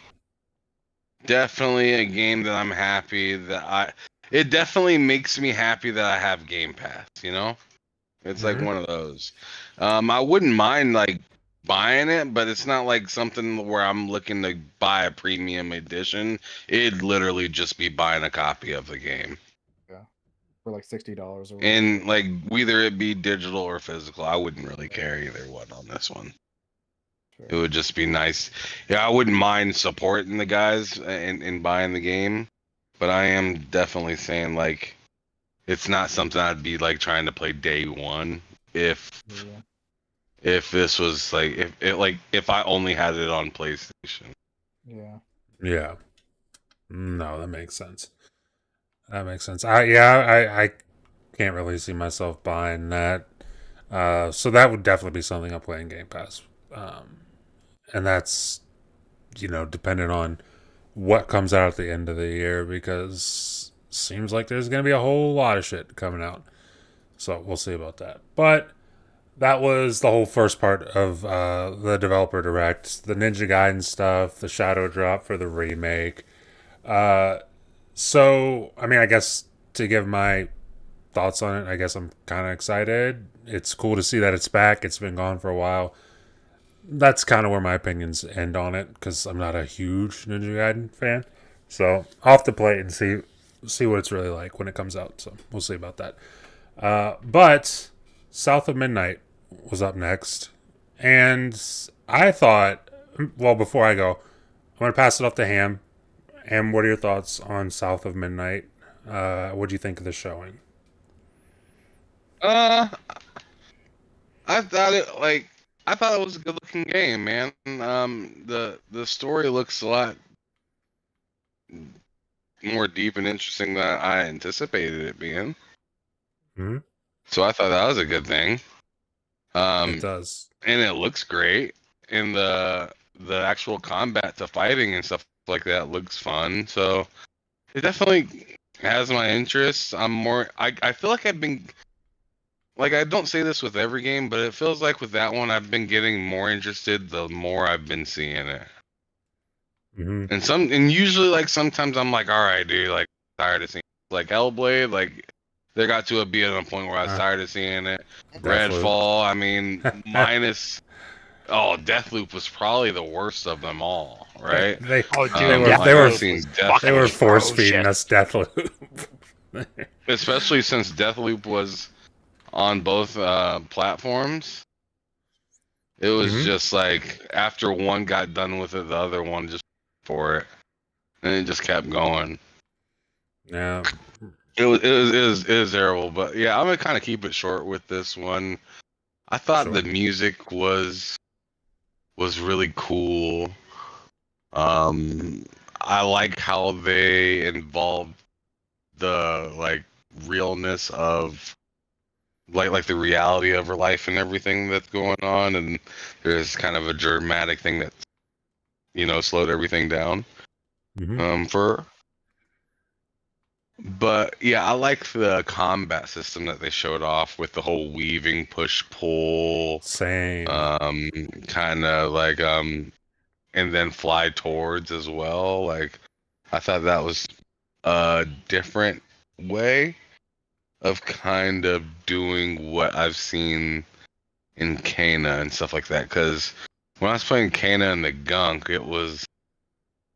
definitely a game that I'm happy that I. It definitely makes me happy that I have Game Pass. You know, it's like Mhm. one of those. I wouldn't mind like buying it, but it's not like something where I'm looking to buy a premium edition. It'd literally just be buying a copy of the game. For like $60 or whatever. And like whether it be digital or physical, I wouldn't really care either one on this one. Sure. It would just be nice. Yeah, I wouldn't mind supporting the guys and buying the game, but I am definitely saying like it's not something I'd be like trying to play day one if Yeah. if this was like if I only had it on PlayStation. Yeah. Yeah. No, that makes sense. That makes sense. I can't really see myself buying that. So that would definitely be something I play in Game Pass. And that's, dependent on what comes out at the end of the year, because seems like there's going to be a whole lot of shit coming out. So we'll see about that. But that was the whole first part of the developer direct, the Ninja Gaiden stuff, the shadow drop for the remake. So, I mean, I guess to give my thoughts on it, I guess I'm kind of excited. It's cool to see that it's back. It's been gone for a while. That's kind of where my opinions end on it, because I'm not a huge Ninja Gaiden fan. So I'll have to play it and see what it's really like when it comes out. So we'll see about that. But South of Midnight was up next, and I thought, well, before I go, I'm gonna pass it off to Ham. Ham, what are your thoughts on South of Midnight? What do you think of the showing? Uh, I thought it was a good looking game, man. The story looks a lot more deep and interesting than I anticipated it being. Hmm. So I thought that was a good thing. It does. And it looks great. And the actual combat to fighting and stuff like that looks fun. So it definitely has my interest. I feel like I've been like, I don't say this with every game, but it feels like with that one I've been getting more interested the more I've been seeing it. Hmm. And usually like sometimes I'm like, all right, dude, like tired of seeing it. Like Hellblade, like there got to be at a point where I was tired of seeing it. Deathloop. Redfall, I mean, minus Deathloop was probably the worst of them all, right? They Oh, dude, they were Like, they were I've seen they were fucking force feeding atrocious. us Deathloop. especially since Deathloop was on both platforms. It was Mhm. just like after one got done with it, the other one just for it, and it just kept going. Yeah. It was terrible, but yeah, I'm gonna kind of keep it short with this one. I thought Sure. the music was really cool. Um, I like how they involved the like realness of like the reality of her life and everything that's going on, and there's kind of a dramatic thing that slowed everything down Hmm. for her. But yeah, I like the combat system that they showed off with the whole weaving, push, pull, Same. kind of like and then fly towards as well. Like I thought that was a different way of kind of doing what I've seen in Kana and stuff like that. Because when I was playing Kana and the Gunk, it was,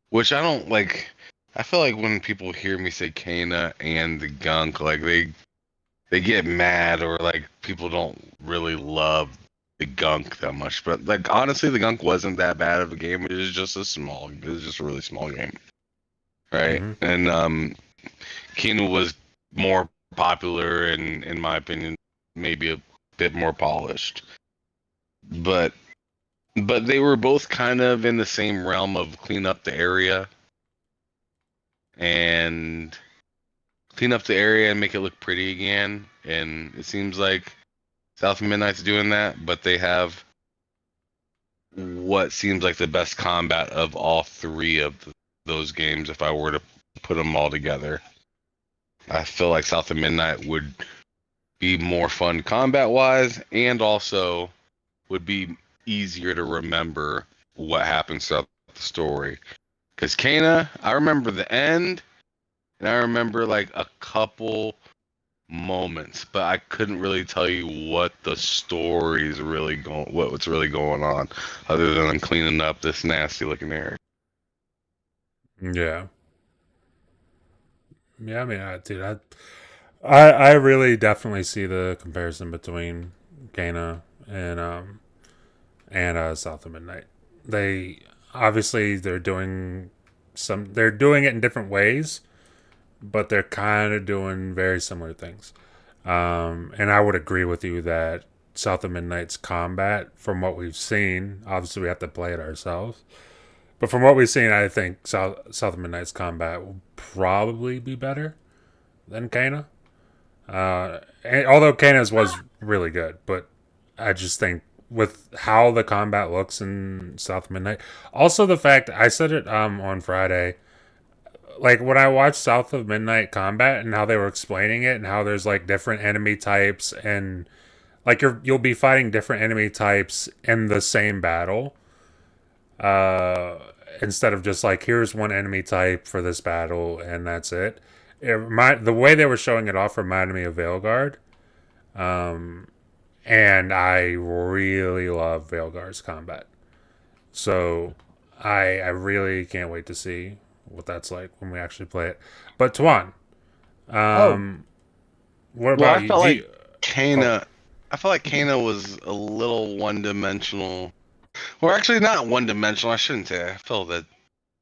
which I don't like. I feel like when people hear me say Kana and the Gunk, like they get mad, or like people don't really love the Gunk that much. But like honestly, the Gunk wasn't that bad of a game. It was just a really small game, right? Hmm. And Kina was more popular and, in my opinion, maybe a bit more polished. But they were both kind of in the same realm of clean up the area and make it look pretty again. And it seems like South of Midnight's doing that, but they have what seems like the best combat of all three of those games. If I were to put them all together, I feel like South of Midnight would be more fun combat wise, and also would be easier to remember what happens throughout the story. Because Kana, I remember the end, and I remember like a couple moments, but I couldn't really tell you what the story's really what's really going on, other than cleaning up this nasty looking area. Yeah. Yeah. I mean, dude, I really definitely see the comparison between Kana and South of Midnight. They obviously they're doing it in different ways, but they're kind of doing very similar things. And I would agree with you that South of Midnight's combat, from what we've seen, obviously we have to play it ourselves, but from what we've seen, I think South of Midnight's combat will probably be better than Kana. And although Kana's was really good, but I just think with how the combat looks in South of Midnight, also the fact I said it on Friday, like when I watched South of Midnight combat and how they were explaining it and how there's like different enemy types and like you'll be fighting different enemy types in the same battle. Uh Instead of just like here's one enemy type for this battle and that's it. The way they were showing it off reminded me of Veilguard. Um and I really love Veilguard's combat. So I really can't wait to see what that's like when we actually play it. But Tuan, Oh, um, what Well, about you? Do you I felt like Kana was a little one-dimensional. Well, actually, not one-dimensional. I shouldn't say. I feel that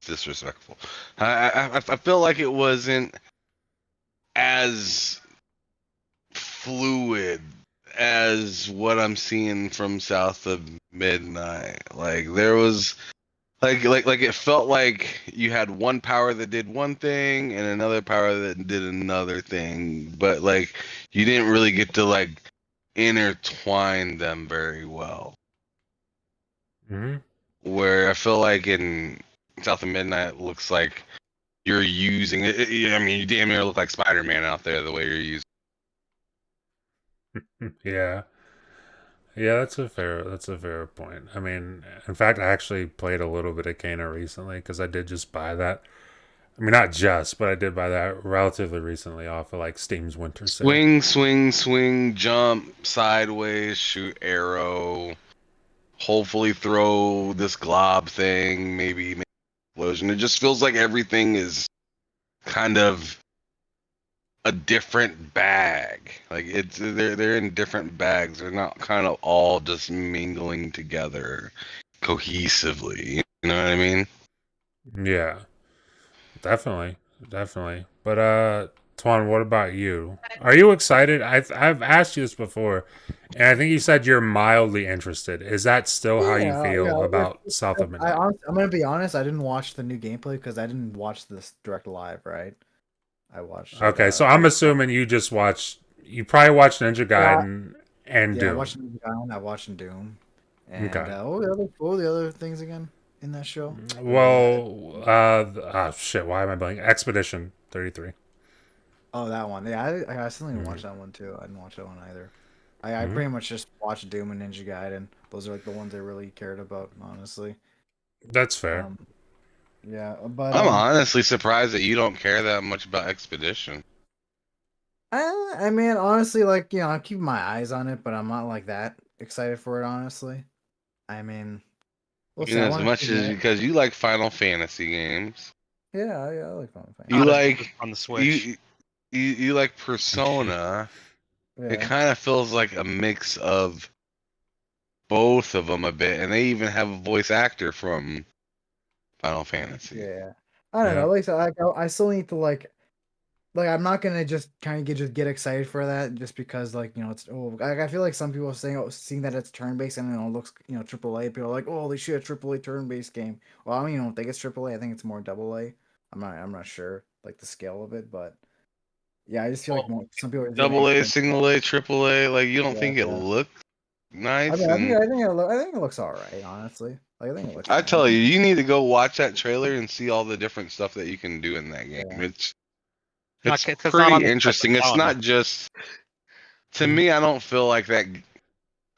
disrespectful. I feel like it wasn't as fluid as what I'm seeing from South of Midnight. Like there was like it felt like you had one power that did one thing and another power that did another thing, but like you didn't really get to like intertwine them very well. Mhm. Where I feel like in South of Midnight it looks like you're using it. I mean, you damn near look like Spider-Man out there the way you're using. Yeah, yeah, that's a fair point. I mean, in fact, I actually played a little bit of Kana recently because I did just buy that. I mean, not just, but I did buy that relatively recently off of like Steam's winter sale. Swing, swing, swing, jump, sideways, shoot arrow. Hopefully throw this glob thing, maybe make explosion. It just feels like everything is kind of a different bag. Like it's they're in different bags. They're not kind of all just mingling together cohesively. You know what I mean? Yeah, definitely, definitely. But Tuan, what about you? Are you excited? I've asked you this before, and I think you said you're mildly interested. Is that still how you yeah. feel about South of Midnight? I'm gonna be honest. I didn't watch the new gameplay because I didn't watch this direct live. Right? I watched it. Okay, so I'm assuming you just watched. You probably watched Ninja Yeah, Gaiden and yeah. I Doom. watched Ninja Gaiden. I watched Doom. And Okay. what were the other things again in that show? Well, shit. Why am I blanking? Expedition 33. Oh, that one. Yeah, I still didn't Mhm. watch that one too. I didn't watch that one either. I Mhm. pretty much just watched Doom and Ninja Gaiden. Those are like the ones I really cared about, honestly. That's fair. Um, yeah, but I'm honestly surprised that you don't care that much about Expedition. I mean, honestly, like I'm keeping my eyes on it, but I'm not like that excited for it, honestly. I mean, we'll see. You know, I as want to much see as that. because you like Final Fantasy games. Yeah, I like Final You Not Fantasy. as much as like on the Switch. you like Persona. It Yeah, kind of feels like a mix of both of them a bit, and they even have a voice actor from Final Fantasy. yeah. I don't Yeah. know. Like, so I still need to like I'm not gonna just kind of get excited for that just because like it's like I feel like some people are saying seeing that it's turn based and it looks AAA, people are like, oh, they should a AAA turn based game. Well, I don't even think it's AAA. I think it's more AA. I'm not sure like the scale of it, but yeah, I just feel like Well, some people are gonna double A, expect. single A, triple A, like you don't Yeah, think it yeah. looks I nice, mean, and I think it looks all right, honestly. Like I think it looks I fine. tell you, you need to go watch that trailer and see all the different stuff that you can do in that game. Yeah, It's It's not on pretty the Switch. I'm interesting. It's telling you. not just to Mhm. me. I don't feel like that.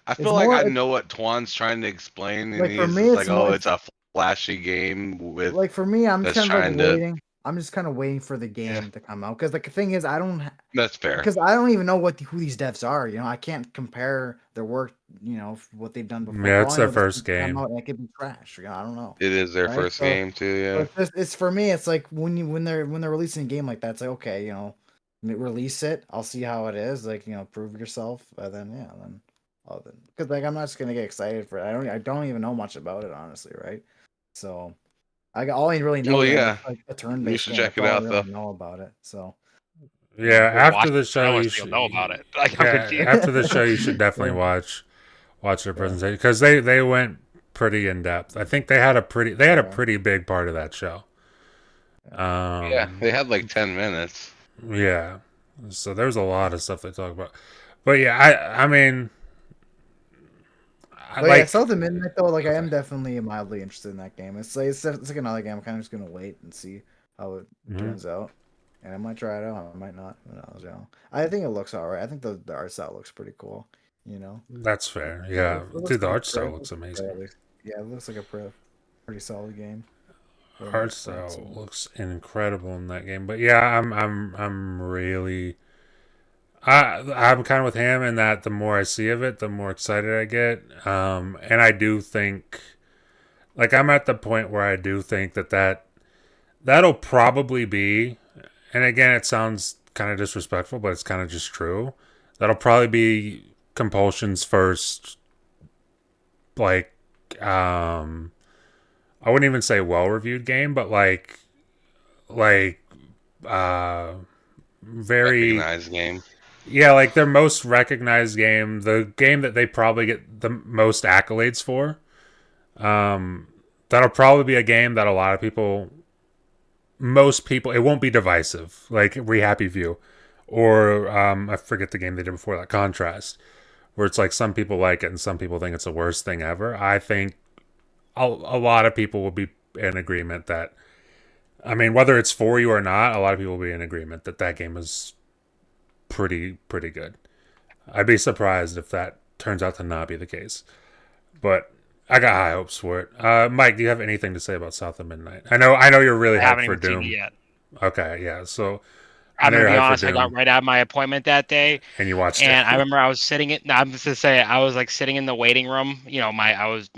I it's feel like more I it's, know what Twan's trying to explain, and like for he's me, just it's like, more. "Oh, It's it's a flashy game with like for me, I'm just that's kind of like trying to." waiting. I'm just kind of waiting for the Yeah, game to come out because like the thing is, I don't. that's fair. Because I don't even know who these devs are. I can't compare their work. What they've done before. Yeah, For all it's I their know, this first could come game. out and it could be trash. I don't know, It is their right? first game too. So Yeah. it's for me. It's like when they're releasing a game like that. It's like okay, release it. I'll see how it is. Like prove yourself. And then yeah, then because like I'm not just gonna get excited for it. I don't even know much about it honestly, right? So All I really know Oh is yeah, it's like a you turn-based should game. check That's it all I out though. really know about it. So Yeah, We'll after watch the the show, trailer you so you'll should. know about it. Like, I'm Yeah, confused. after the show, you should definitely Yeah. watch their presentation because they went pretty in depth. I think they had a pretty big part of that show. Yeah, they had like 10 minutes. Yeah. So there's a lot of stuff they talk about. But yeah, I mean, I But yeah, like. South of Midnight though, like I am Okay. definitely mildly interested in that game. It's like another game. I'm kind of just gonna wait and see how it Mhm. turns out, and I might try it out. I might not. Who knows? You know, I think it looks alright. I think the art style looks pretty cool. You know, That's fair. it Yeah, looks dude, the like art a style pretty, looks amazing. at least. Yeah, it looks like a pretty solid game. For the Art most part, style so. looks incredible in that game. But yeah, I'm really. I'm kind of with him in that the more I see of it, the more excited I get. And I do think, like, I'm at the point where I do think that'll probably be, and again, it sounds kind of disrespectful, but it's kind of just true. That'll probably be Compulsion's first, like, I wouldn't even say well-reviewed game, but like, uh, very Recognized game. yeah, like their most recognized game, the game that they probably get the most accolades for. Um, that'll probably be a game that a lot of people, most people, it won't be divisive, like Re Happy View, or I forget the game they did before that, Contrast, where it's like some people like it and some people think it's the worst thing ever. I think a lot of people will be in agreement that, I mean, whether it's for you or not, a lot of people will be in agreement that that game is pretty good. I'd be surprised if that turns out to not be the case. But I got high hopes for it. Mike, do you have anything to say about South of Midnight? I know you're really I hyped haven't for even seen it Doom. yet. Okay, yeah. So I I'm know gonna you're be hyped for honest. I got Doom, right out of my appointment that day, and you watched and I it. remember I was sitting in. I'm just to say I was like sitting in the waiting room. You know, my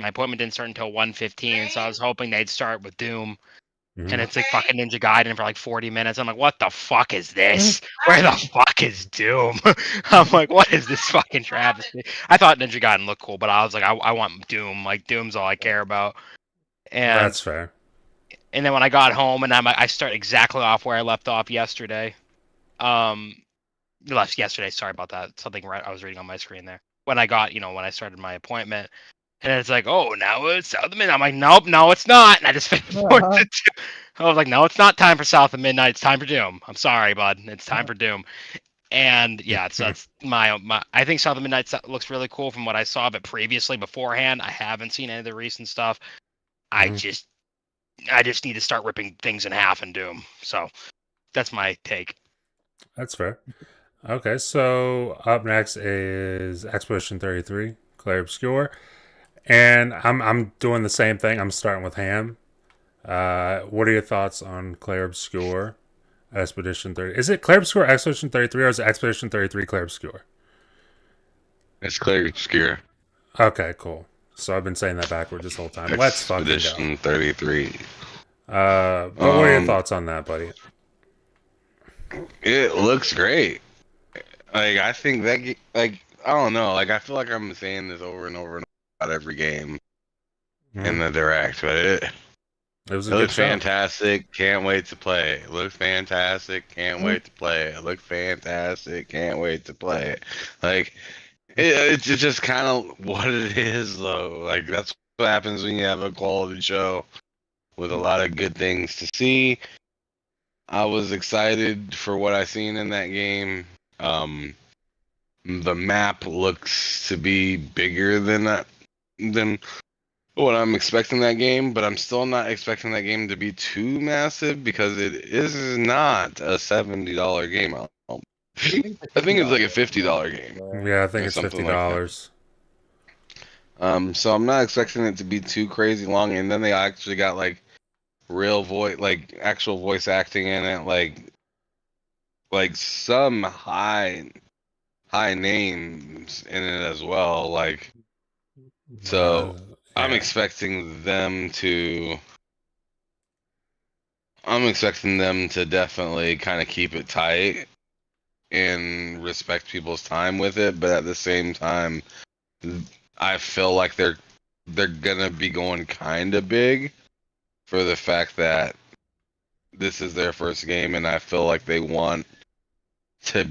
appointment didn't start until 1:15, so I was hoping they'd start with Doom. And Mhm. it's like fucking Ninja Gaiden for like 40 minutes. I'm like, what the fuck is this? Where the fuck is Doom? I'm like, what is this fucking travesty? I thought Ninja Gaiden looked cool, but I was like, I want Doom. Like Doom's all I care about. And That's fair. then when I got home, and I start exactly off where I left off yesterday. Um, left yesterday. Sorry about that. Something right. I was reading on my screen there. When I started my appointment, and it's like, oh, now it's South of Midnight. I'm like, nope, no, it's not. And I just fast forward to Doom. I was like, no, it's not time for South of Midnight. It's time for Doom. I'm sorry, bud. It's time for Doom. And yeah, so that's my. I think South of Midnight looks really cool from what I saw, but previously, beforehand, I haven't seen any of the recent stuff. I Mhm. just need to start ripping things in half in Doom. So that's my take. That's fair. Okay, so up next is Expedition 33, Clair Obscur. And I'm doing the same thing. I'm starting with Ham. What are your thoughts on Clair Obscur, Expedition 30? Is it Clair Obscur Expedition 33 or is it Expedition 33 Clair Obscur? It's clear obscure. Okay, cool. So I've been saying that backwards this whole time. Let's fucking go. Expedition 33. But what are your thoughts on that, buddy? It looks great. Like I think like I don't know. Like I feel like I'm saying this over and over and over about every game in the direct, but it was a it good looks show. fantastic. Can't wait to play. It looks fantastic. Can't wait to play. It looks fantastic. Can't wait to play it. Like it's just kind of what it is, though. Like that's what happens when you have a quality show with a lot of good things to see. I was excited for what I seen in that game. The map looks to be bigger than what I'm expecting that game, but I'm still not expecting that game to be too massive because it is not a $70 game. I think it's like a $50 game. Yeah, I think or it's something like that. $50. So I'm not expecting it to be too crazy long, and then they actually got like real voice, like actual voice acting in it, like some high names in it as well. Like so, I'm Yeah. expecting them to. I'm expecting them to definitely kind of keep it tight and respect people's time with it, but at the same time, I feel like they're gonna be going kind of big for the fact that this is their first game, and I feel like they want to,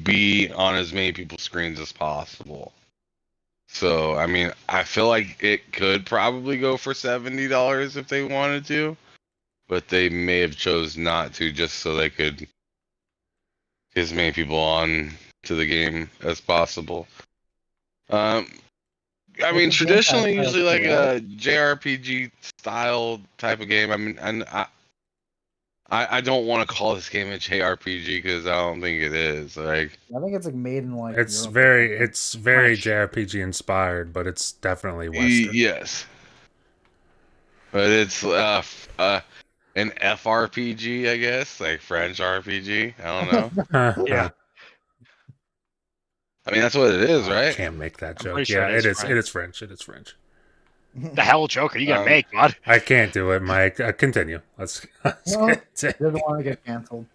be on as many people's screens as possible. So, I mean, I feel like it could probably go for $70 if they wanted to, but they may have chose not to just so they could get as many people on to the game as possible. I mean, traditionally, usually like a JRPG style type of game. I mean, and I don't want to call this game a JRPG because I don't think it is. Like, I think it's like made in like It's Europe. very French. JRPG inspired, but it's definitely Western. yes, but it's an FRPG, I guess, like French RPG. I don't know. Yeah. I mean, that's what it is, I right? can't make that I'm joke. pretty sure Yeah, it is it is. French. It is French. It is French. The hell joke are you gonna Um, make, bud? I can't do it, Mike. Continue. Let's No, continue. doesn't want to get canceled.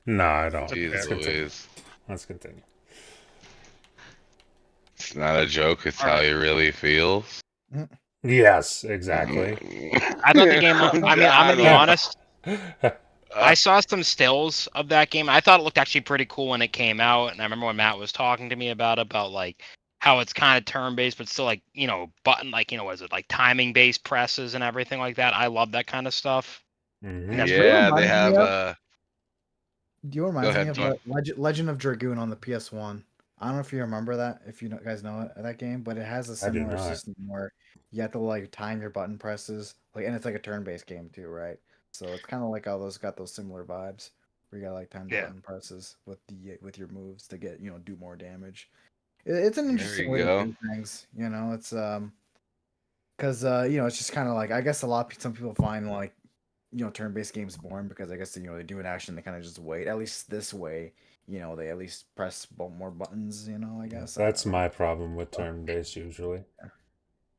No, I don't. Jeez Let's continue. Louise. Let's continue. It's not a joke. It's how he really feels. Yes, exactly. I thought the game. I mean, I'm gonna be honest. Uh, I saw some stills of that game. I thought it looked actually pretty cool when it came out, and I remember when Matt was talking to me about like how it's kind of turn-based, but still like button was it like timing-based presses and everything like that. I love that kind of stuff. Mhm. That's Yeah, reminds they me have of- Do you remind me ahead, of Todd. Legend of Dragoon on the PS1? I don't know if you remember that, if you guys know that game, but it has a I do similar not. system where you have to like time your button presses, like, and it's like a turn-based game too, right? So it's kind of like all those got those similar vibes where you gotta like time the Yeah. button presses with your moves to get do more damage. It's an There interesting you way go. to do things, It's because it's just kind of like I guess some people find like turn-based games boring because I guess they do an action, they kind of just wait. At least this way, they at least press more buttons. I guess That's my problem with turn-based usually.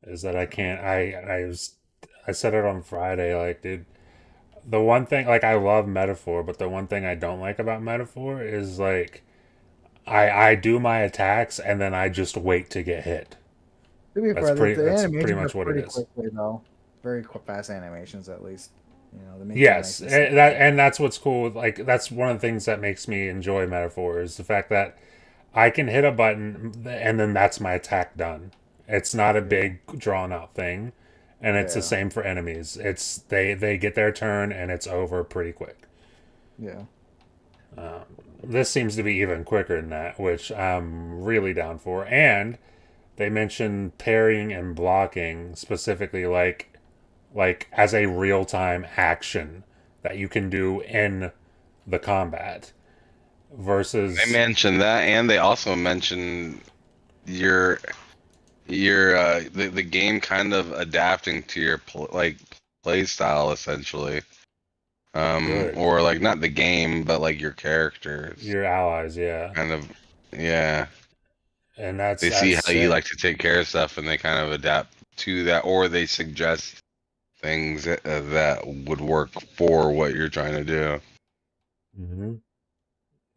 Is that I can't. I said it on Friday. Like, dude, the one thing, like, I love Metaphor, but the one thing I don't like about Metaphor is like I do my attacks and then I just wait to get hit. To be That's fair, pretty. the That's animations pretty are much what it pretty is. quickly though, very fast animations at least. They make it Yes, nice and and that's what's cool. Like, that's one of the things that makes me enjoy Metaphor is the fact that I can hit a button and then that's my attack done. It's not a big drawn out thing, and it's the Yeah. same for enemies. It's they get their turn and it's over pretty quick. Yeah. This seems to be even quicker than that, which I'm really down for. And they mentioned parrying and blocking specifically, like as a real time action that you can do in the combat versus They mentioned that, and they also mentioned your the game kind of adapting to your play style essentially. Good. Or like not the game, but like your characters. your allies. Yeah, Kind of, yeah. and that's They see how that's you sick. like to take care of stuff, and they kind of adapt to that, or they suggest things that would work for what you're trying to do, Mhm.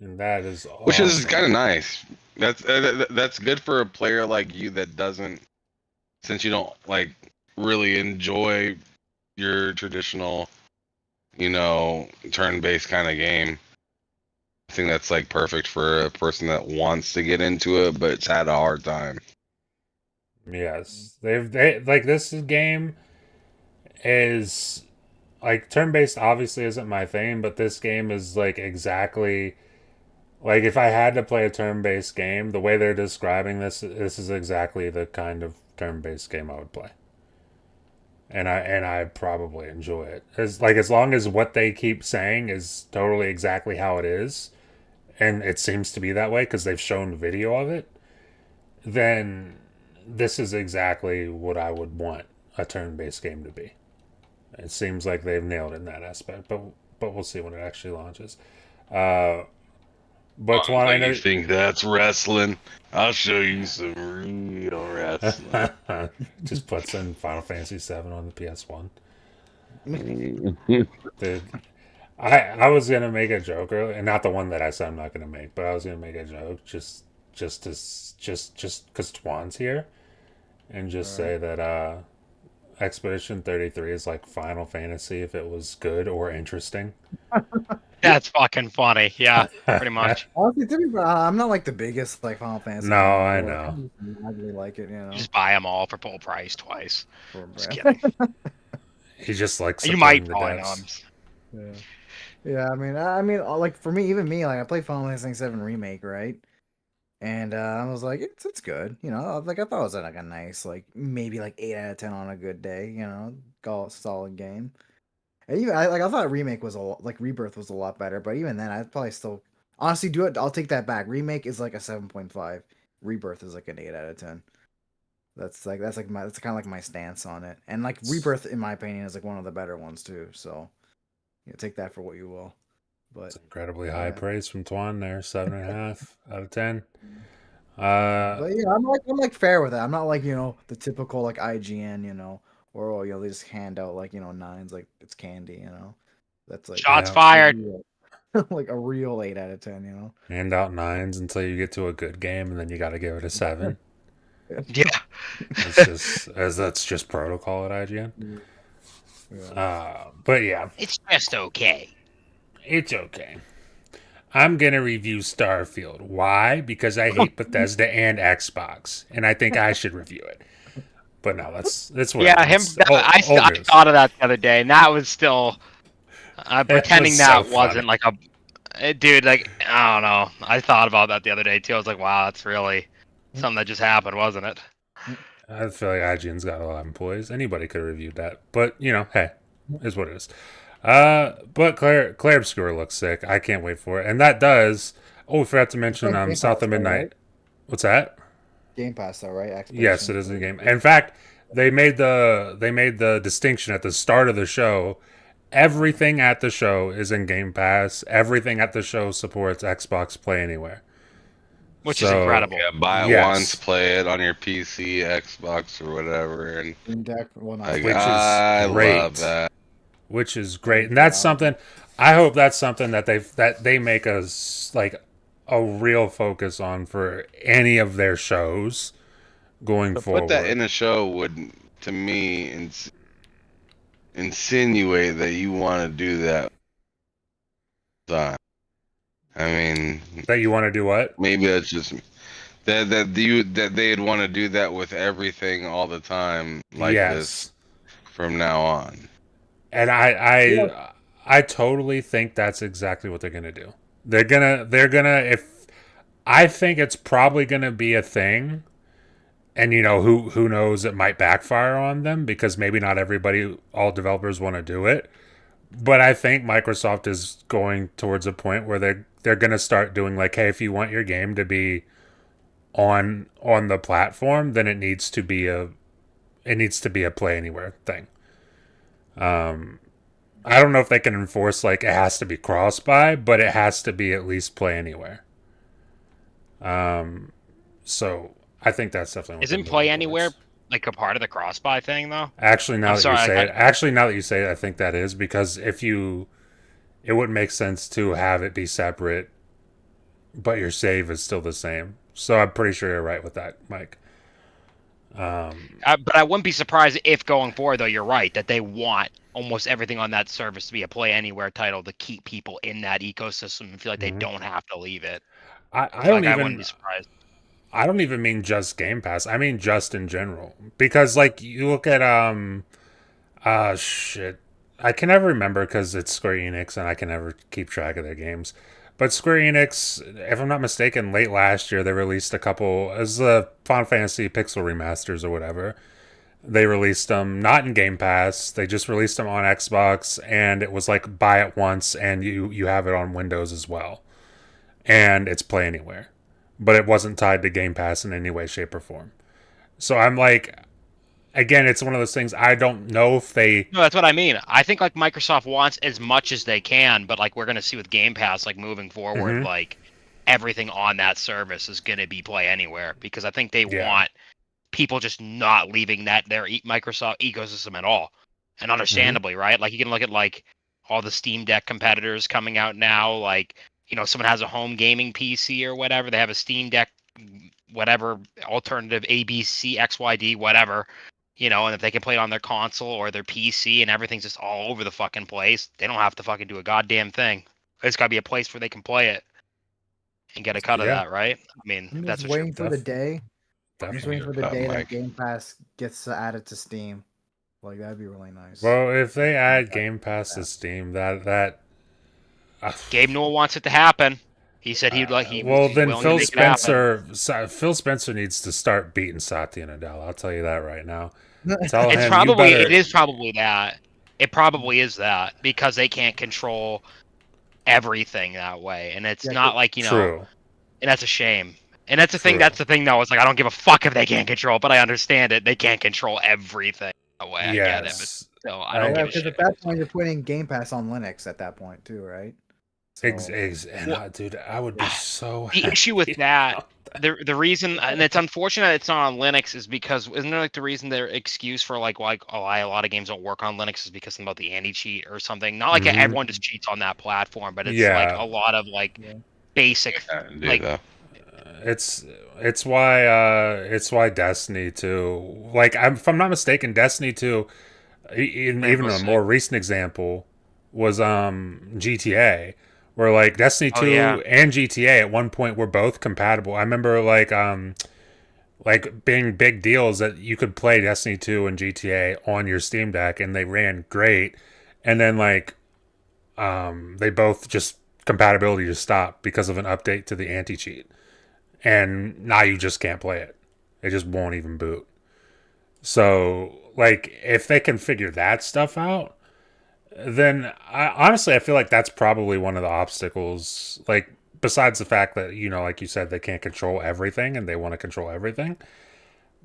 And that is which is awesome. kind of nice. That's good for a player like you that doesn't, since you don't like really enjoy your traditional, turn-based kind of game. I think that's like perfect for a person that wants to get into it, but it's had a hard time. Yes, they like this game is like turn based. Obviously, isn't my thing, but this game is like exactly like if I had to play a turn based game, the way they're describing this is exactly the kind of turn based game I would play, and I probably enjoy it. As long as what they keep saying is totally exactly how it is, and it seems to be that way because they've shown video of it, then this is exactly what I would want a turn-based game to be. It seems like they've nailed it in that aspect, but we'll see when it actually launches. But Twan, I Like, know you think that's wrestling? I'll show you some real wrestling. just puts in Final Fantasy VII on the PS1. Mm-hmm. Dude, I was gonna make a joke earlier, and not the one that I said I'm not gonna make, but I was gonna make a joke just because Twan's here, and just say that Expedition 33 is like Final Fantasy if it was good or interesting. That's fucking funny. Yeah, pretty much. Honestly, to be fair, I'm not like the biggest like Final Fantasy No, fan. I Like, know. I really like it, you know. Just buy them all for full price twice. For a Just brand. kidding. He just likes You supporting might the probably know. devs. Yeah. Yeah, I mean, like for me, even me, like I played Final Fantasy 7 remake, right? And I was like, it's good, you know. Like I thought it was like a nice, like maybe like 8 out of 10 on a good day, you know, call it solid game. And even I thought remake was like Rebirth was a lot better, but even then, I'd probably still honestly do it. I'll take that back. Remake is like a 7.5. Rebirth is like an 8 out of 10. That's kind of like my stance on it. And like Rebirth, in my opinion, is like one of the better ones too. So take that for what you will. But It's incredibly high yeah. praise from Twan there, 7.5 out of 10. But yeah, I'm like fair with that. I'm not like, you know, the typical like IGN, you know, or oh, you know, they just hand out like, you know, nines like it's candy, you know. That's like Shots Yeah. fired. like a real 8 out of 10, you know. Hand out nines until you get to a good game, and then you got to give it a 7. Yeah. That's just protocol at IGN. Yeah. But yeah, It's just okay. it's okay. I'm gonna review Starfield. Why? Because I hate Bethesda and Xbox, and I think I should review it. But no, that's what. Yeah, him. I thought of that the other day, and that was still pretending was that so wasn't funny. like dude. Like I don't know. I thought about that the other day too. I was like, wow, that's really something that just happened, wasn't it? I feel like IGN's got a lot of employees. Anybody could have reviewed that, but you know, hey, is what it is. But Claire Obscura looks sick. I can't wait for it, and that does. Oh, we forgot to mention Game South Pass of though, Midnight. right? What's that? Game Pass though, right? Yes, Expedition. it is a game. In fact, they made the distinction at the start of the show. Everything at the show is in Game Pass. Everything at the show supports Xbox Play Anywhere. Which is So, incredible. Yeah, buy it Yes. once, play it on your PC, Xbox, or whatever, and Steam Deck, well, not like, Which is I great. love that. Which is great, and that's something. I hope that's something that they make us like a real focus on for any of their shows going To forward. put that in a show would, to me, insinuate that you want to do that. I mean, That you want to do what? maybe that's just that they'd want to do that with everything all the time like this from now on. And I totally think that's exactly what they're gonna do. They're gonna if I think it's probably gonna be a thing, and you know who knows, it might backfire on them because maybe not all developers want to do it. But I think Microsoft is going towards a point where they're gonna start doing like, hey, if you want your game to be on the platform, then it needs to be a Play Anywhere thing. I don't know if they can enforce like it has to be cross buy, but it has to be at least Play Anywhere. So I think that's definitely what Isn't they're Play moving Anywhere towards. like a part of the cross-buy thing though? Actually, now I'm that you sorry, say it, I think that is because it wouldn't make sense to have it be separate, but your save is still the same. So I'm pretty sure you're right with that, Mike. But I wouldn't be surprised if going forward, though, you're right that they want almost everything on that service to be a Play Anywhere title to keep people in that ecosystem and feel like they don't have to leave it. I wouldn't be surprised. I don't even mean just Game Pass. I mean just in general. Because like you look at shit. I can never remember because it's Square Enix and I can never keep track of their games. But Square Enix, if I'm not mistaken, late last year they released a couple as the Final Fantasy Pixel remasters or whatever. They released them not in Game Pass. They just released them on Xbox, and it was like buy it once, and you have it on Windows as well, and it's Play Anywhere, but it wasn't tied to Game Pass in any way, shape, or form. So I'm like, again, it's one of those things. I don't know if they. No, that's what I mean. I think like Microsoft wants as much as they can, but like we're gonna see with Game Pass, like moving forward, like everything on that service is gonna be Play Anywhere because I think they want people just not leaving their Microsoft ecosystem at all, and understandably, right? Like you can look at like all the Steam Deck competitors coming out now. Like someone has a home gaming PC or whatever, they have a Steam Deck, whatever alternative ABC XYD whatever. And if they can play it on their console or their PC and everything's just all over the fucking place, they don't have to fucking do a goddamn thing. There's got to be a place where they can play it and get a cut of Yeah. that, right? I mean, I'm that's just what waiting for the day. I'm just Definitely. waiting for the Cut, day that Mike. Game Pass gets added to Steam. Like that'd be really nice. Well, if they add Game Pass to Steam, that Gabe Newell wants it to happen. He said he'd like. He's then willing to Phil make it happen. Spencer needs to start beating Satya Nadella. I'll tell you that right now. It's Tell him It is probably that. It probably is that because they can't control everything that way, and it's not like True. and that's a shame. And that's the thing. True. That's the thing, though. It's like I don't give a fuck if they can't control it, but I understand it. They can't control everything that way. I get it, but Yes. still, I don't give a because shit. at that point you're putting Game Pass on Linux at that point too, right? So, Dude, I would be so The happy issue with that, about the reason, and it's unfortunate it's not on Linux, is because isn't there like the reason their excuse for why a lot of games don't work on Linux is because about the anti-cheat or something? Not like Mhm. everyone just cheats on that platform, but it's Yeah. like a lot of basic. Like- It's why Destiny 2, like if I'm not mistaken, Destiny 2, even a more recent example was GTA, where like Destiny 2 and GTA at one point were both compatible. I remember like being big deals that you could play Destiny 2 and GTA on your Steam Deck and they ran great, and then they both just compatibility just stopped because of an update to the anti-cheat, and now you just can't play it. It just won't even boot. So like if they can figure that stuff out, then I feel like that's probably one of the obstacles, like besides the fact that like you said, they can't control everything and they want to control everything.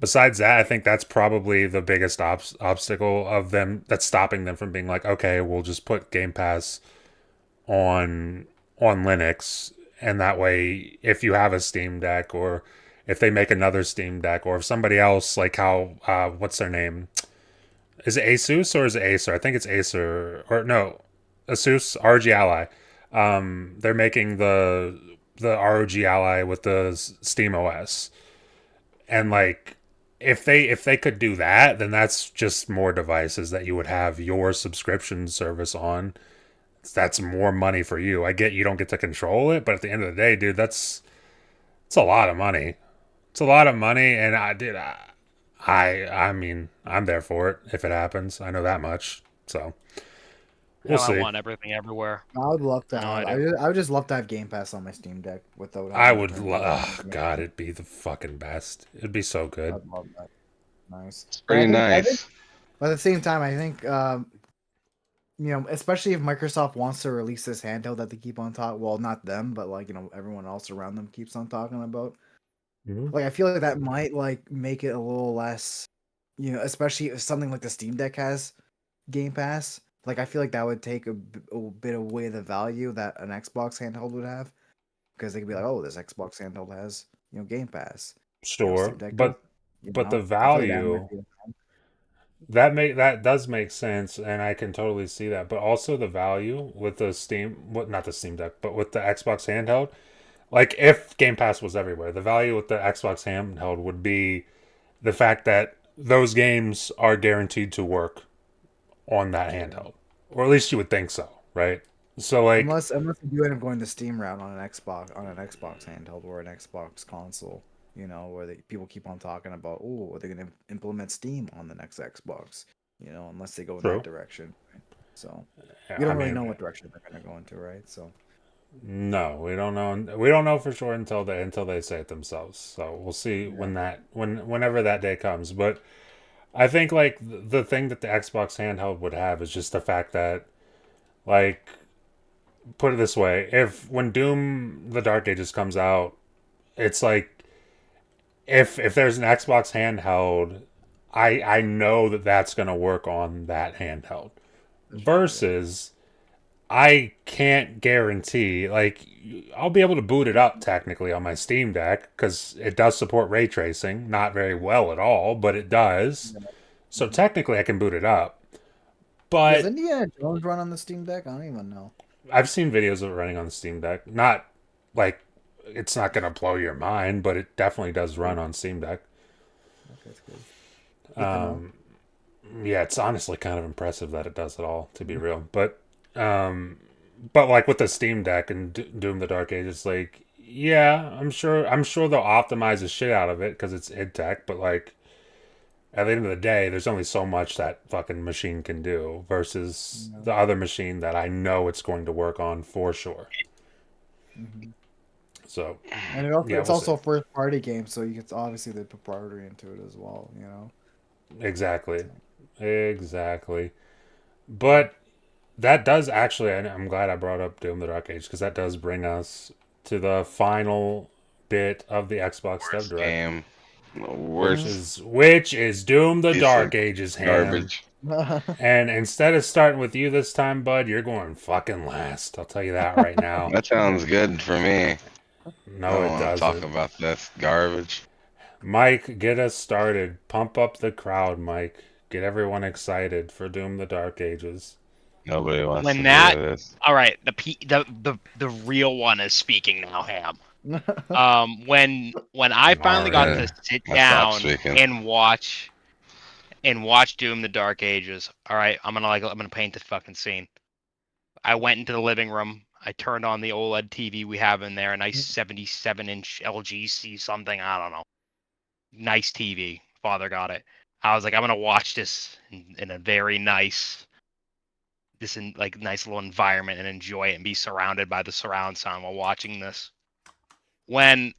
Besides that, I think that's probably the biggest obstacle of them that's stopping them from being like, okay, we'll just put Game Pass on Linux, and that way if you have a Steam Deck, or if they make another Steam Deck, or if somebody else, like how what's their name, is it Asus or is it Acer? I think it's Acer, or no, Asus ROG Ally. They're making the ROG Ally with the Steam OS, and like if they could do that, then that's just more devices that you would have your subscription service on. That's more money for you. I get you don't get to control it, but at the end of the day, dude, it's a lot of money. It's a lot of money, and I mean, I'm there for it if it happens. I know that much. So we'll see. I want everything everywhere. I would love to No, have. I do. I would just love to have Game Pass on my Steam Deck without. I would God, it'd be the fucking best. It'd be so good. I'd love that. Nice. It's pretty nice. But at the same time, I think especially if Microsoft wants to release this handheld that they keep on talking. Well, not them, but everyone else around them keeps on talking about. Mhm. Like I feel like that might make it a little less, especially if something like the Steam Deck has Game Pass. Like I feel like that would take a bit away the value that an Xbox handheld would have, because they could be like, oh, this Xbox handheld has Game Pass. Sure, Steam Deck but doesn't, the I feel like that value might be a- that does make sense, and I can totally see that. But also the value with the not the Steam Deck, but with the Xbox handheld. Like if Game Pass was everywhere, the value with the Xbox handheld would be the fact that those games are guaranteed to work on that handheld, or at least you would think so, right? So like, unless you do end up going the Steam route on an Xbox handheld or an Xbox console, where people keep on talking about, oh, are they going to implement Steam on the next Xbox? Unless they go in True. that direction. So you don't really know what direction they're going to go into, right? So no, we don't know. We don't know for sure until they say it themselves. So we'll see whenever that day comes. But I think like the thing that the Xbox handheld would have is just the fact that, like, put it this way, when Doom the Dark Ages comes out, it's like if there's an Xbox handheld, I know that that's going to work on that handheld. Versus I can't guarantee, like, I'll be able to boot it up technically on my Steam Deck because it does support ray tracing, not very well at all, but it does. So technically I can boot it up. But does Indiana Jones run on the Steam Deck? I don't even know. I've seen videos of it running on the Steam Deck. Not like it's not going to blow your mind, but it definitely does run on Steam Deck. Okay, that's good. Yeah, it's honestly kind of impressive that it does it all, to be real. But like with the Steam Deck and Doom: The Dark Ages, like, yeah, I'm sure they'll optimize the shit out of it because it's id Tech. But like at the end of the day, there's only so much that fucking machine can do versus Yeah. the other machine that I know it's going to work on for sure. Mhm. So And it also, yeah, it's we'll see. also a first party game, so you get obviously the proprietary into it as well. Exactly, So, exactly. But that does actually, and I'm glad I brought up Doom: The Dark Age because that does bring us to the final bit of the Xbox Dev Worst Direct, game. The which yeah. worst is Doom: The piece of Dark Ages, Ham. garbage. And instead of starting with you this time, bud, you're going fucking last. I'll tell you that right now. That sounds good for me. I No, don't it want to talk doesn't. about this garbage. Mike, get us started. Pump up the crowd, Mike. Get everyone excited for Doom: The Dark Ages. Nobody wants to When that, hear this. all right, the real one is speaking now, Ham. When I finally got Already. to sit I stopped down speaking. and watch Doom: The Dark Ages. All right, I'm gonna paint the fucking scene. I went into the living room. I turned on the OLED TV we have in there, a nice 77-inch LG something. I don't know. Nice TV. Father got it. I was like, I'm gonna watch this in a very nice, like nice little environment and enjoy it and be surrounded by the surround sound while watching this. When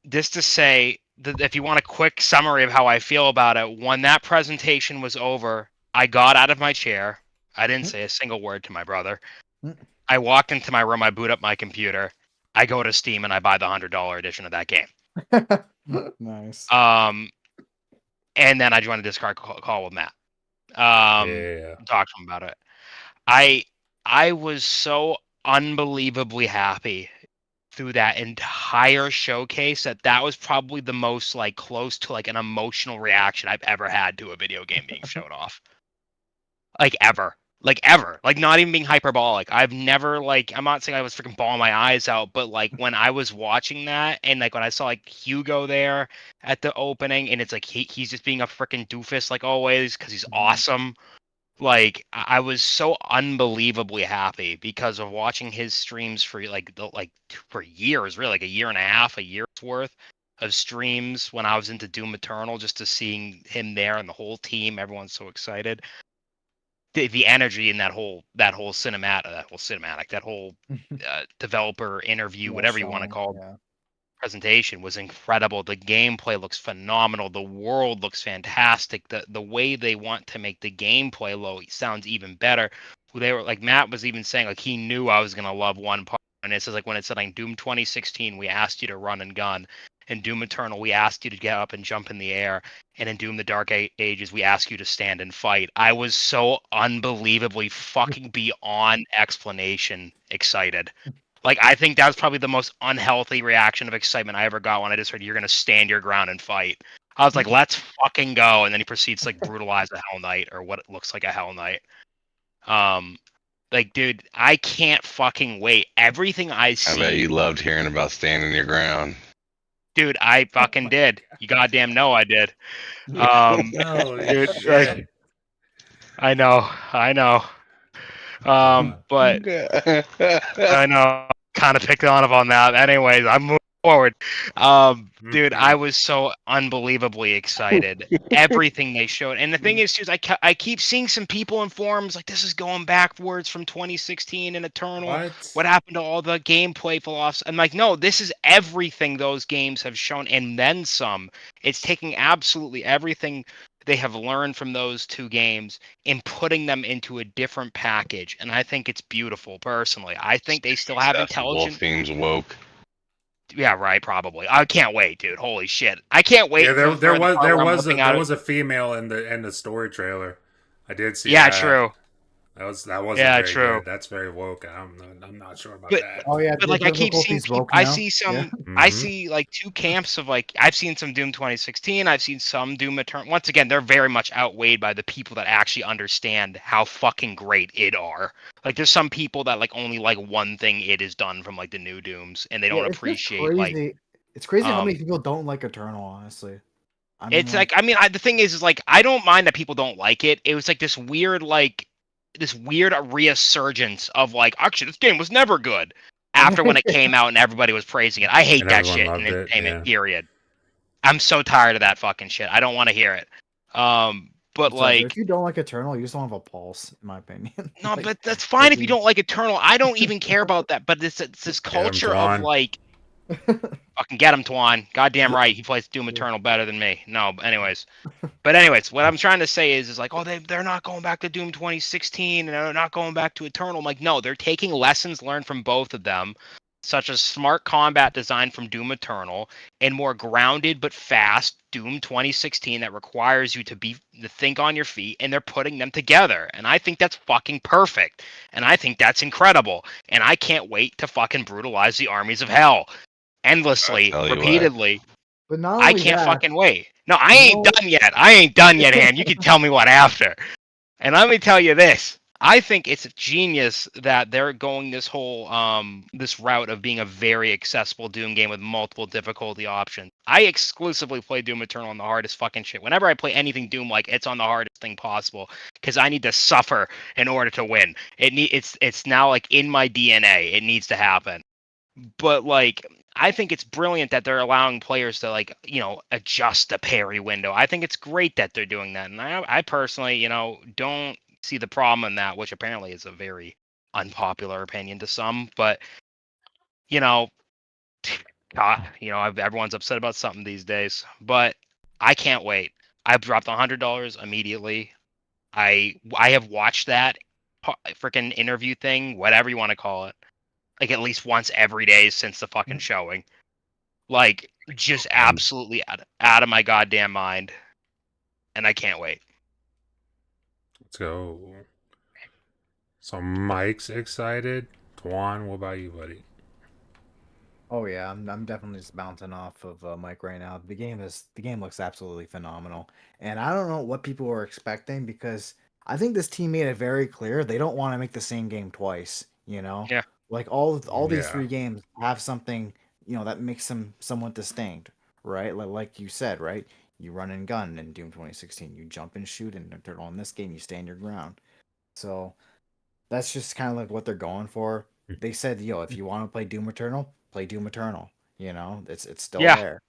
this to say that if you want a quick summary of how I feel about it, when that presentation was over, I got out of my chair. I didn't say a single word to my brother. I walked into my room, I boot up my computer, I go to Steam and I buy the $100 edition of that game. Nice. And then I joined a Discord call with Matt. Yeah. Talk to him about it. I was so unbelievably happy through that entire showcase that was probably the most like close to like an emotional reaction I've ever had to a video game being shown off. Like ever. Like not even being hyperbolic. I've never like I'm not saying I was freaking bawling my eyes out, but like when I was watching that and like when I saw like Hugo there at the opening and it's like he's just being a freaking doofus like always because he's awesome. Like I was so unbelievably happy because of watching his streams for for years, really like a year and a half, a year's worth of streams when I was into Doom Eternal, just to seeing him there and the whole team, everyone's so excited. The energy in that whole cinematic, that whole developer interview, Yeah, whatever you want to showing. call it, Yeah. presentation was incredible. The gameplay looks phenomenal. The world looks fantastic. The way they want to make the gameplay sounds even better. They were like Matt was even saying like he knew I was gonna love one part. And it says like when it said like Doom 2016, we asked you to run and gun. In Doom Eternal, we asked you to get up and jump in the air. And in Doom the Dark Ages, we ask you to stand and fight. I was so unbelievably fucking beyond explanation excited. Like I think that was probably the most unhealthy reaction of excitement I ever got when I just heard you're gonna stand your ground and fight. I was like, let's fucking go, and then he proceeds to like brutalize a Hell Knight or what it looks like a Hell Knight. Um, like dude, I can't fucking wait. Everything I I bet see, you loved hearing about standing your ground. dude, I fucking did. You goddamn know I did. Holy Dude, shit. like I know. But I know, kind of picked on that. Anyways, I'm moving forward. Dude, I was so unbelievably excited. Everything they showed, and the thing is, too, is I keep seeing some people in forums like this is going backwards from 2016 and Eternal. What happened to all the gameplay philosophy? I'm like, no, this is everything those games have shown, and then some. It's taking absolutely everything they have learned from those two games and putting them into a different package. And I think it's beautiful, personally. I think they still have intelligent. Wolfen's woke. Yeah, right. Probably. I can't wait, dude. Holy shit! I can't wait Yeah, for there the was part there where I'm was a whipping there out. was a female in the story trailer. I did see Yeah, that. true. That wasn't Yeah, very true. good. That's very woke. I'm not sure about But that. Oh yeah, but like I keep seeing difficulties people. woke I now. see some. Yeah. I Mhm. see like two camps of like I've seen some Doom 2016. I've seen some Doom Eternal. Once again, they're very much outweighed by the people that actually understand how fucking great it are. Like there's some people that like only like one thing it is done from like the new Dooms, and they Yeah, don't it's just appreciate like crazy. It's crazy how um many people don't like Eternal, honestly. It's like, I mean, the thing is like, I don't mind that people don't like it. It was like this weird resurgence of like, actually, this game was never good after when it came out and everybody was praising it. I hate And that everyone shit in loved it, entertainment, yeah. period. I'm so tired of that fucking shit. I don't want to hear it. But It's like, like, if you don't like Eternal, you just don't have a pulse, in my opinion. no, Like, but that's fine if you you- don't like Eternal. I don't even care about that. But it's this Get him, culture of Twan. like, fucking get him, Twan. Goddamn right, he plays Doom Eternal better than me. No, but anyways, what I'm trying to say is like, oh, they're not going back to Doom 2016 and they're not going back to Eternal. I'm like, no, they're taking lessons learned from both of them, such as smart combat design from Doom Eternal and more grounded but fast Doom 2016 that requires you to think on your feet, and they're putting them together. And I think that's fucking perfect. And I think that's incredible. And I can't wait to fucking brutalize the armies of hell endlessly, I'll tell you what. repeatedly. But not I only can't that, fucking wait. No, I ain't done yet. I ain't done yet, Ham. You can tell me what after. And let me tell you this. I think it's genius that they're going this whole this route of being a very accessible Doom game with multiple difficulty options. I exclusively play Doom Eternal on the hardest fucking shit. Whenever I play anything Doom like, it's on the hardest thing possible because I need to suffer in order to win. It's now like in my DNA. It needs to happen. But like, I think it's brilliant that they're allowing players to like, adjust the parry window. I think it's great that they're doing that, and I personally, don't see the problem in that, which apparently is a very unpopular opinion to some. But you know, everyone's upset about something these days. But I can't wait. I've dropped $100 immediately. I have watched that freaking interview thing, whatever you want to call it, like at least once every day since the fucking showing. Like, just absolutely out of my goddamn mind. And I can't wait. Let's go. So Mike's excited. Twan, what about you, buddy? oh yeah, I'm definitely just bouncing off of Mike right now. The game looks absolutely phenomenal, and I don't know what people were expecting because I think this team made it very clear they don't want to make the same game twice. Yeah. Like all these Yeah. three games have something that makes them somewhat distinct, right? Like you said, right? You run and gun in Doom 2016. You jump and shoot in Eternal. In this game, you stand your ground. So that's just kind of like what they're going for. They said, yo, if you want to play Doom Eternal, play Doom Eternal. It's still Yeah. there.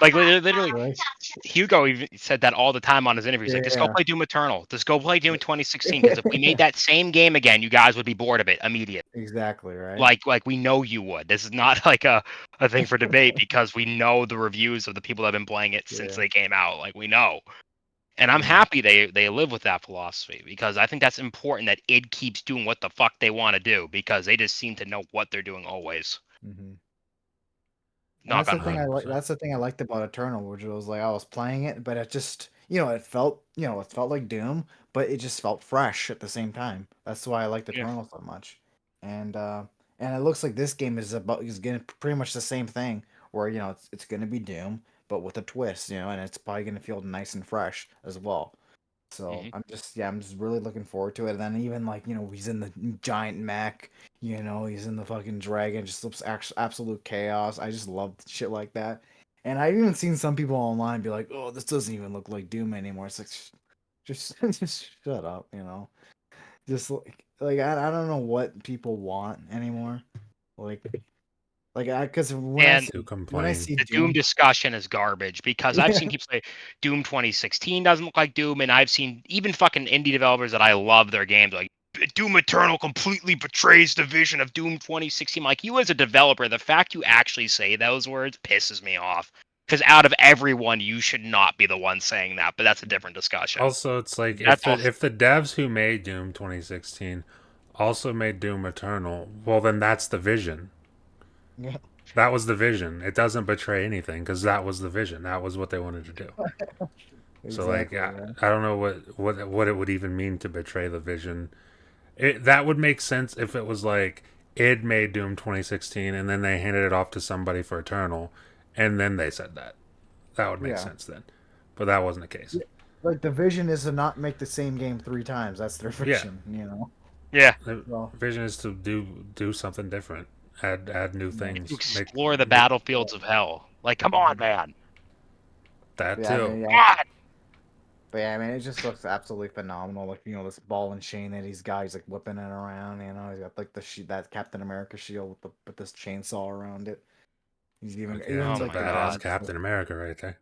Like literally, Right? Hugo even said that all the time on his interviews. Like, just go Yeah. play Doom Eternal. Just go play Doom 2016. Because if we made that same game again, you guys would be bored of it immediately. Exactly, right? Like we know you would. This is not like a thing for debate because we know the reviews of the people that have been playing it since Yeah. they came out. Like, we know. And I'm Yeah. happy they live with that philosophy because I think that's important that id keeps doing what the fuck they want to do because they just seem to know what they're doing always. Mhm. Knock That's the on thing I like. 100%. That's the thing I liked about Eternal, which was like I was playing it, but it just it felt like Doom, but it just felt fresh at the same time. That's why I liked Yeah. Eternal so much. And it looks like this game is gonna pretty much the same thing, where it's gonna be Doom, but with a twist, and it's probably gonna feel nice and fresh as well. So Mhm. I'm just really looking forward to it. And then even like he's in the giant mech, he's in the fucking dragon, just looks absolute chaos. I just love shit like that. And I've even seen some people online be like, "Oh, this doesn't even look like Doom anymore." It's like, just just shut up, Just like I don't know what people want anymore. Like because And To when I complain. see the Doom Doom, discussion is garbage because I've seen people say Doom 2016 doesn't look like Doom, and I've seen even fucking indie developers that I love their games like Doom Eternal completely betrays the vision of Doom 2016. Like, you as a developer, the fact you actually say those words pisses me off. Because out of everyone, you should not be the one saying that, but that's a different discussion. Also, it's like That's all. if the devs who made Doom 2016 also made Doom Eternal, well then that's the vision. yeah, That was the vision. It doesn't betray anything because that was the vision. That was what they wanted to do. So like, exactly, right? I don't know what it would even mean to betray the vision. That would make sense if it was like id made Doom 2016 and then they handed it off to somebody for Eternal, and then they said that. That would make Yeah. sense then. But that wasn't the case. Like the vision is to not make the same game 3 times. That's their vision, Yeah. The Well, vision is to do something different. Add new things. To explore the battlefields of hell. Like, come on, man. That Yeah, I too. mean, yeah. God. But yeah, I mean, it just looks absolutely phenomenal. Like, this ball and chain that he's got, he's like whipping it around. He's got like that Captain America shield with this chainsaw around it. He's even Fuck yeah, even Oh that's a like my the badass guns. God. Captain America right there.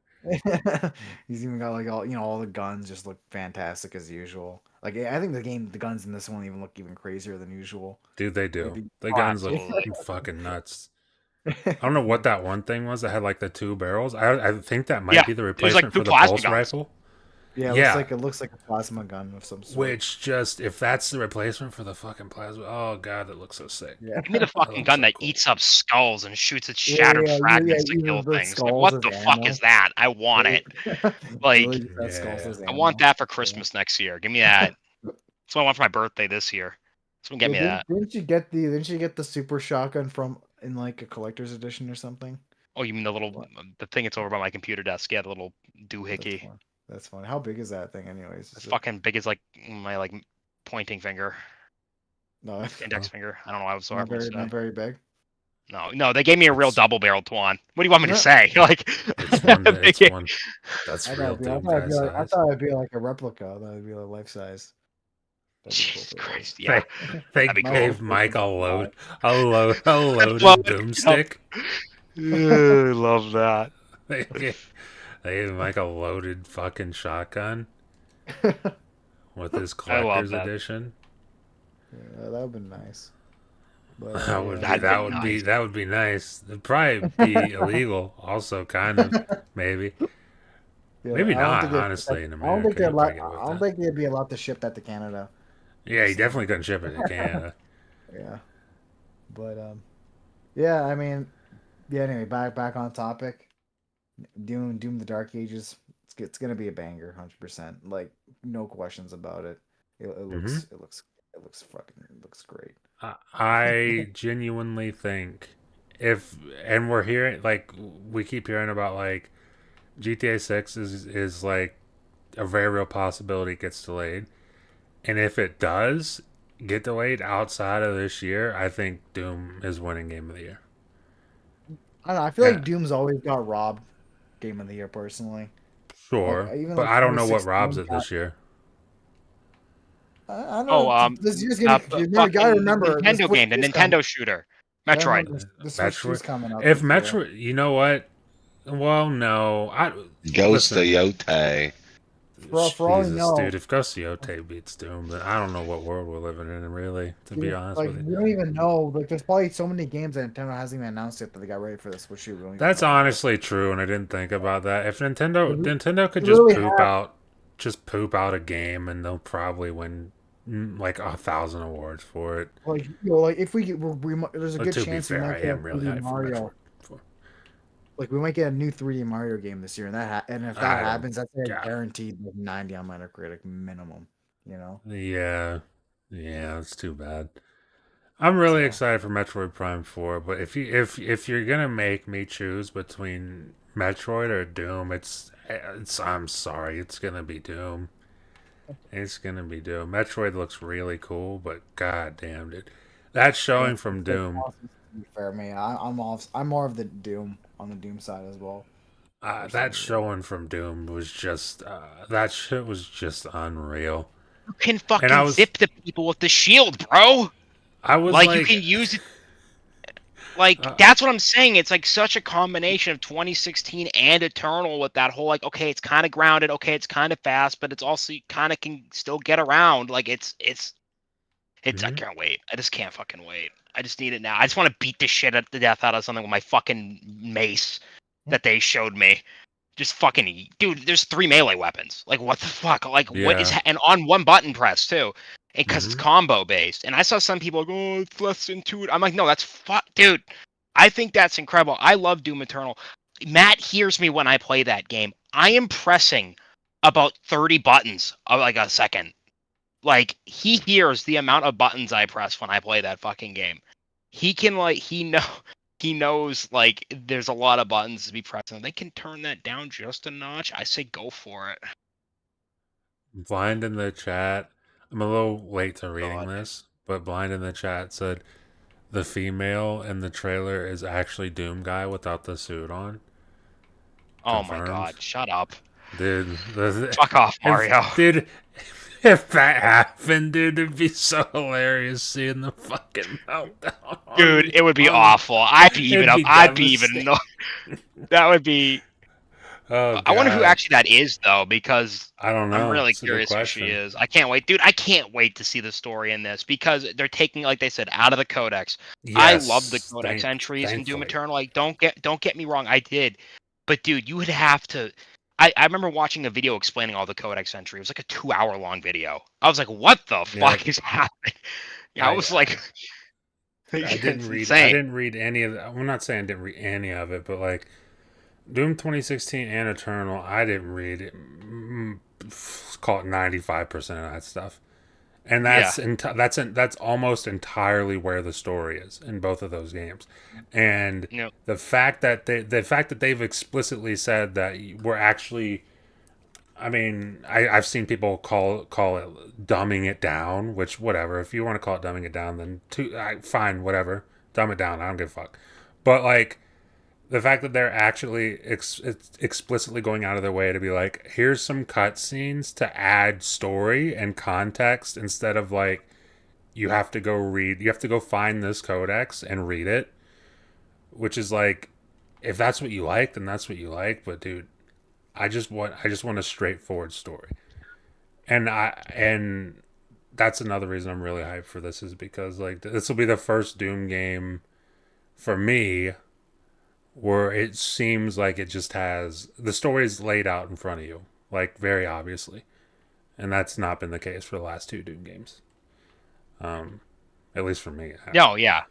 He's even got like all the guns just look fantastic as usual. Like, I think the guns in this one even look even crazier than usual. Dude, they Like do. the The Oh, guns look absolutely. fucking nuts. I don't know what that one thing was that had like the two barrels. I think that might Yeah, be the there's like replacement two for the plasma pulse guns. rifle. Yeah, Yeah, it looks like a plasma gun of some sort. which just if that's the replacement for the fucking plasma, oh god, that looks so sick. Yeah. Give me the That fucking looks gun so that cool. eats up skulls and shoots its Yeah, shattered yeah, fragments to using kill the things. Like, skulls what as the fuck ammo. is that? I want it. Like, Literally just has skulls Yeah. as I want ammo. that for Yeah. Christmas next year. Give me that. That's what I want for my birthday this year. Someone get Yeah, me that. didn't you get the super shotgun from in like a collector's edition or something? Oh, you mean the little What? the thing that's over by my computer desk? Yeah, the little That's doohickey. fun. That's fun. How big is that thing, anyways? It's Is it fucking big as like my like pointing finger, no, index Oh. finger. I don't know why I was so hard to say. not very big? No, they gave me a real It's double-barreled Tuan. What do you want me to Yeah. say? Like, it's one they it's gave- one that's I real thought Doom it'd guy be like size. it'd be like a replica. That would be like life size. That'd be cool Jesus if it was. Christ, yeah. They That'd be gave cool. Mike a Well, loaded Well, boomstick. I love that. They gave Mike a loaded fucking shotgun with his I love collector's that. edition. Yeah, that would be nice. But That would be That'd that be would nice. be that would be nice. It'd probably be illegal, also kind of maybe. yeah, Maybe I don't not, think they- honestly, in I don't think America. they're You probably allowed. get away I with don't that. think they'd be allowed to ship that to Canada. Yeah, you definitely couldn't ship it to Canada. Yeah, but yeah. I mean, yeah. Anyway, back on topic. Doom the Dark Ages. It's gonna be a banger, 100%. Like, no questions about it. It looks Mhm. it looks great. I genuinely think and we're hearing like we keep hearing about like GTA 6 is like a very real possibility it gets delayed. And if it does get delayed outside of this year, I think Doom is winning Game of the Year. I don't know. I feel Yeah. like Doom's always got robbed Game of the Year personally. Sure, Even but like I don't know what robs 2016 it this year. I don't Oh, know. This year's gonna. You gotta fucking remember the Nintendo Switch game, the is Nintendo shooter, coming. Metroid. The Switch Metroid. is coming up. If this year. Metroid, you know what? Well, no. Ghost Listen, of Yote. For all you Jesus, know, dude, if Ghost of Yote beats Doom, then I don't know what world we're living in, really, to be honest like, with you. we don't even know. Like, there's probably so many games that Nintendo hasn't even announced yet that they got ready for the Switch. We don't even That's know. honestly true, and I didn't think about that. If Nintendo could they just really poop out a game, and they'll probably win like 1,000 awards for it. Like, like if we get, there's a But good to be chance we fair, might I get a am really 3D hyped for Mario. Metroid. Like, we might get a new 3D Mario game this year, and and if I that don't- happens, that's like yeah. guaranteed like 90 on Metacritic minimum. You know. Yeah, it's too bad. I'm really So- excited for Metroid Prime 4, but if you're gonna make me choose between Metroid or Doom, it's I'm sorry, it's gonna be Doom. It's gonna be Doom. Metroid looks really cool, but god damn it, that showing from Doom, To be fair, me, I'm more of the Doom on the Doom side as well. that showing from Doom was just that shit was just unreal. You can And fucking I was- zip the people with the shield, bro. I was Like, you can use it. Like, that's what I'm saying. It's like such a combination of 2016 and Eternal with that whole like, okay, it's kind of grounded, okay, it's kind of fast, but it's also kind of can still get around. Like, it's. I Mhm. can't wait. I just can't fucking wait. I just need it now. I just want to beat the shit out the death out of something with my fucking mace that they showed me. Just fucking, dude. There's 3 melee weapons. Like, what the fuck? Like, what is? Yeah. And on one button press too, because it's Mhm. combo based. And I saw some people like, oh, it's less intuitive. I'm like, no, that's dude. I think that's incredible. I love Doom Eternal. Matt hears me when I play that game. I am pressing about 30 buttons of like a second. Like, he hears the amount of buttons I press when I play that fucking game. He can he knows like there's a lot of buttons to be pressing. They can turn that down just a notch. I say go for it. Blind in the chat. I'm a little late to reading God. this, but Blind in the chat said the female in the trailer is actually Doom Guy without the suit on. Oh my Confirmed. god, shut up. Dude. Fuck off, Mario. Dude, if that happened, dude, it'd be so hilarious seeing the fucking meltdown. Dude, it would be on- awful. I'd be even It'd up. be I'd be even devastating. That would be. Oh, I wonder who God. actually that is, though, because I don't know. I'm really It's a good curious who she question. is. I can't wait, dude. I can't wait to see the story in this because they're taking, like they said, out of the codex. I love the Yes, codex entries in Doom thankfully. Eternal. Like, don't get me wrong, I did, but dude, you would have to. I remember watching a video explaining all the codex entry. It was like a 2-hour long video. I was like, what the fuck is happening? I was like, I it's didn't read. insane. I didn't read any of. I'm not saying I didn't read any of it, but like Doom 2016 and Eternal, I didn't read it. Let's call it 95% of that stuff, and that's almost entirely where the story is in both of those games, and Yep. the fact that they've explicitly said that we're actually. I mean, I've seen people call it dumbing it down, which whatever. If you want to call it dumbing it down, then fine, whatever. Dumb it down. I don't give a fuck. But like the fact that they're actually explicitly going out of their way to be like, here's some cutscenes to add story and context instead of like you have to go find this codex and read it, which is like, if that's what you like, then that's what you like. But dude, I just want a straightforward story, and that's another reason I'm really hyped for this is because like this will be the first Doom game for me where it seems like it just has the story is laid out in front of you, like very obviously, and that's not been the case for the last two Doom games, at least for me. No, yeah.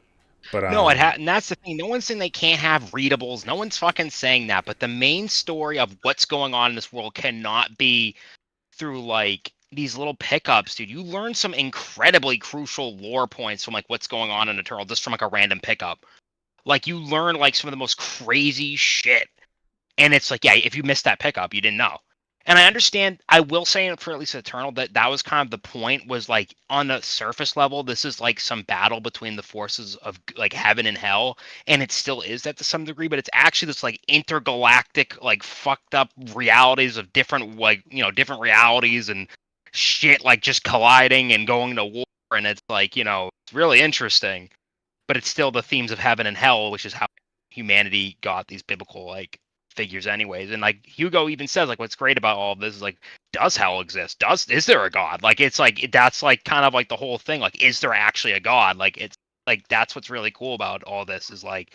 But No, and that's the thing. No one's saying they can't have readables. No one's fucking saying that. But the main story of what's going on in this world cannot be through like these little pickups, dude. You learn some incredibly crucial lore points from like what's going on in Eternal just from like a random pickup. Like you learn like some of the most crazy shit. And it's like, yeah, if you missed that pickup, you didn't know. And I understand, I will say for at least Eternal, that was kind of the point, was like on the surface level, this is like some battle between the forces of like heaven and hell. And it still is that to some degree, but it's actually this like intergalactic, like fucked up realities of different, like, you know, different realities and shit like just colliding and going to war. And it's like, you know, it's really interesting, but it's still the themes of heaven and hell, which is how humanity got these biblical like figures anyways. And like Hugo even says, like, what's great about all of this is like, does hell exist? Is there a god? Like, it's like that's like kind of like the whole thing, like, is there actually a god? Like, it's like that's what's really cool about all this is like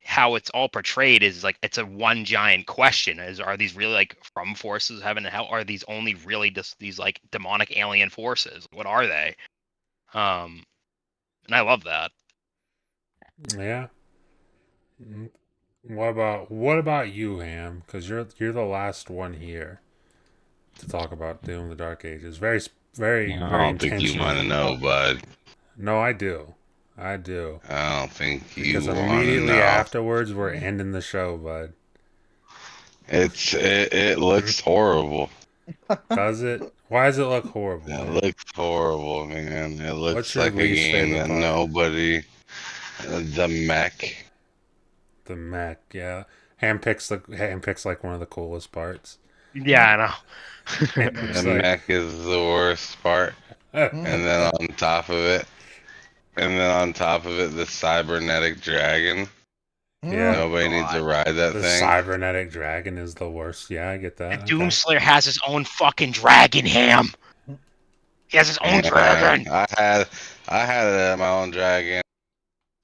how it's all portrayed is like it's a one giant question. Are these really like from forces of heaven and hell? Are these only really just these like demonic alien forces? What are they? And I love that. yeah. What about you, Ham? Because you're the last one here to talk about Doom: The Dark Ages. Very very I very don't think you want to intentional. know, bud. No, I do. I do. I don't think you Because want to immediately know. afterwards, we're ending the show, bud. It looks horrible. Does it? Why does it look horrible? It man? looks horrible, man. It What's looks your like a least game favorite that part? nobody. The mech. The mech, yeah. Ham picks like one of the coolest parts. Yeah, I know. It's The like- mech is the worst part. And then on top of it, the cybernetic dragon. Yeah. Nobody needs to ride that The thing. cybernetic dragon is the worst. Yeah, I get that. And Okay. Doomslayer has his own fucking dragon, Ham. He has his own dragon. I had my own dragon.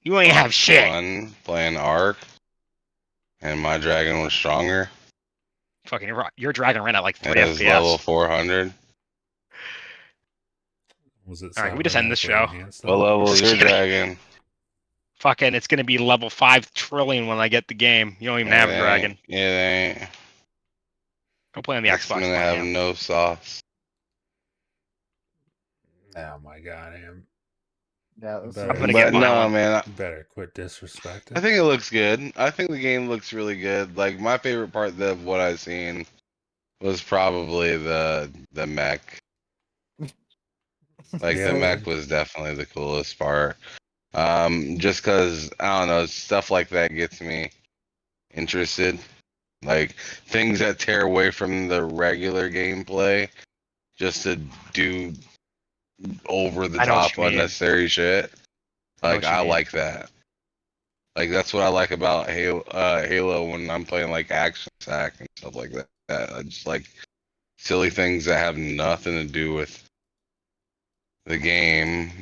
You ain't have shit. One playing Ark, and my dragon was stronger. Fucking your dragon ran at like 3 It was level FPS. 400. Was it? All right, can we just end this show? cybernetically enhanced, What though? level is your Just kidding. dragon? Fucking, it's gonna be level 5 trillion when I get the game. You don't even have a dragon. It ain't. Go play on the It's Xbox. gonna One, have Ham. no sauce. Oh my god, Ham. Yeah, that's Better. I'm gonna get But mine no, one. man. You better quit disrespecting. I think it looks good. I think the game looks really good. Like my favorite part of what I've seen was probably the mech. Like Yeah. the mech was definitely the coolest part. Just cause I don't know, stuff like that gets me interested. Like things that tear away from the regular gameplay just to do over the I know what top you mean. unnecessary shit. I know Like what you I mean. like that. Like that's what I like about Halo when I'm playing like action attack and stuff like that. I just like silly things that have nothing to do with the game.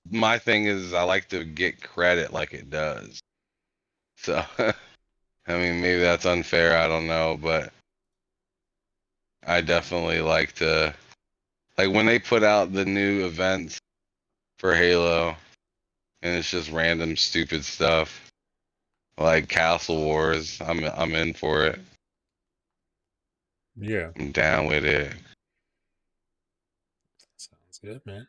My thing is I like to get credit like it does. So I mean maybe that's unfair, I don't know, but I definitely like to like when they put out the new events for Halo and it's just random stupid stuff like Castle Wars. I'm in for it. Yeah, I'm down with it. sounds good, man.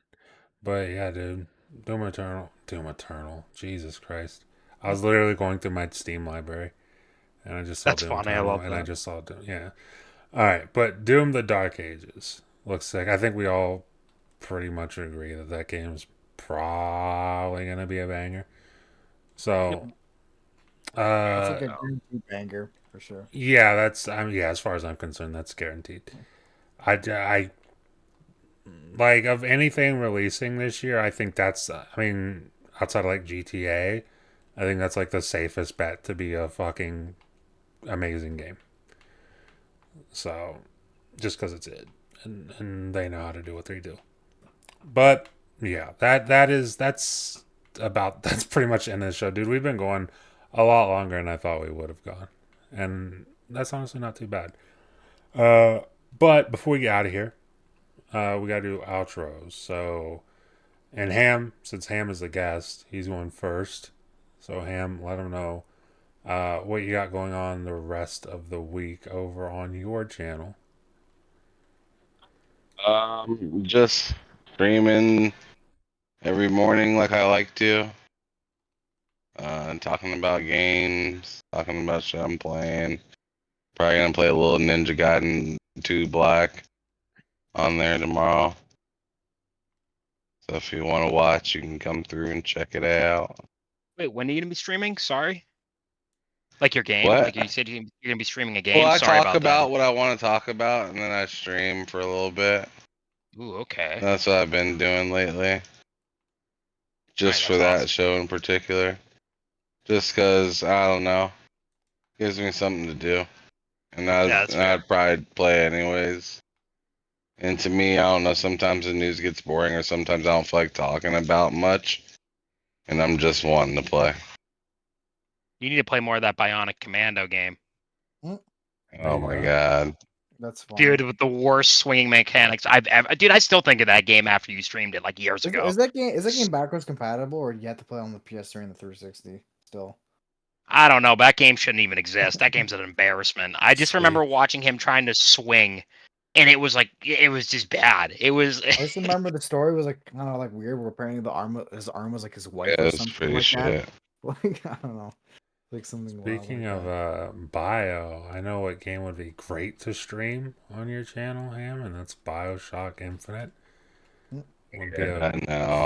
But yeah, dude, Doom Eternal. Jesus Christ, I was literally going through my Steam library, and I just saw That's Doom funny. I Eternal, love and I that. just saw Doom. Yeah. All right, but Doom: The Dark Ages looks sick. I think we all pretty much agree that that game's probably gonna be a banger. So, It's like uh, a guaranteed banger for sure. yeah, that's I mean, yeah, as far as I'm concerned, that's guaranteed. I like of anything releasing this year, I think that's I mean, outside of like GTA, I think that's like the safest bet to be a fucking amazing game. So, just because it's it, and they know how to do what they do. But yeah, that's about that's pretty much the end of the show, dude. We've been going a lot longer than I thought we would have gone, and that's honestly not too bad. Uh, but before we get out of here, we gotta do outros. So, and Ham, since Ham is the guest, he's going first. So Ham, let him know what you got going on the rest of the week over on your channel. Just streaming every morning like I like to. Talking about games, talking about shit I'm playing. Probably gonna play a little Ninja Gaiden 2 Black on there tomorrow. So if you want to watch, you can come through and check it out. Wait, when are you gonna be streaming? Sorry. Like your game? What? Like you said you're gonna be streaming a Well, game? I Sorry talk about that. about what I want to talk about, and then I stream for a little bit. Ooh, okay. That's what I've been doing lately. Just Alright, for that's that awesome. show in particular. Just because, I don't know, gives me something to do. And Yeah, that's fair. I'd probably play anyways. And to me, I don't know, sometimes the news gets boring or sometimes I don't feel like talking about much. And I'm just wanting to play. You need to play more of that Bionic Commando game. Oh my god. That's fine. Dude, with the worst swinging mechanics I've ever. Dude, I still think of that game after you streamed it like years ago. Is that game backwards compatible, or do you have to play on the PS3 and the 360 still? I don't know, but that game shouldn't even exist. That game's an embarrassment. I just remember watching him trying to swing, and it was like it was just bad. It was. I just remember the story was like kind of like weird. Where apparently his arm was like his wife Yeah, or it was something pretty like shit. that. Like I don't know, like something. Speaking wild like of that. bio, I know what game would be great to stream on your channel, Ham, and that's BioShock Infinite. Would be Yeah, a I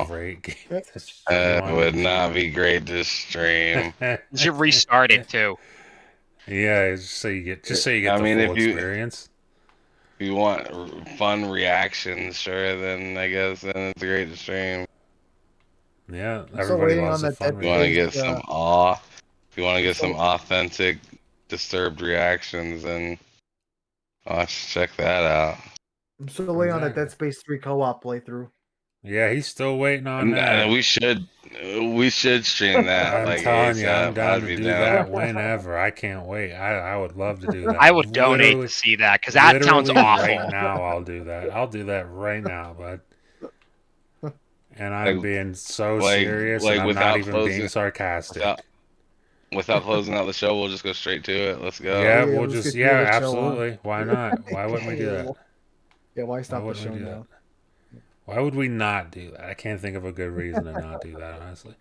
know. great game Yeah. to stream It on would YouTube. not be great to stream. You should restart it too. Yeah, just so you get I the mean, full if you experience. want fun reactions, sure, then I guess then it's great to stream. Yeah, I'm still everybody waiting loves on a that fun Dead You want to reaction. get Space, some awe. If you want to get so- some authentic, disturbed reactions, then I'll check that out. I'm still waiting on that Exactly. Dead Space 3 co-op playthrough. Yeah, he's still waiting on And that. we should stream that I'm like telling you, I'm ASAP. down I'd to be do down. that whenever. I can't wait. I would love to do that. I would donate Literally- to see that because that sounds literally awful. right now, I'll do that. I'll do that right now, bud. And I'm Like- being so like- serious, like and I'm without not even being closing- sarcastic. Without closing out the show, we'll just go straight to it. Let's go. Yeah, Yeah, we'll let's just get the show on. absolutely. Why not? Why wouldn't we do that? Yeah, why Why stop the wouldn't show we do now? that? Why would we not do that? I can't think of a good reason to not do that, honestly.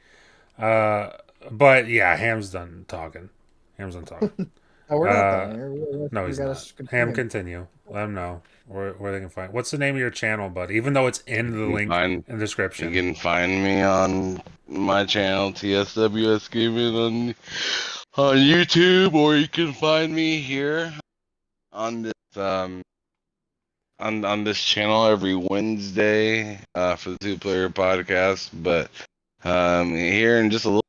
But yeah, Ham's done talking. Ham's done talking. Oh, we're not Uh, done here. No, We he's gotta not. continue. Ham, continue. Let him know where they can find. What's the name of your channel, bud? Even though it's in the link in the You description. can find me on my channel, TSWS Gaming, on YouTube, or you can find me here on this on this channel every Wednesday for the Two Player Podcast. But here in just a little,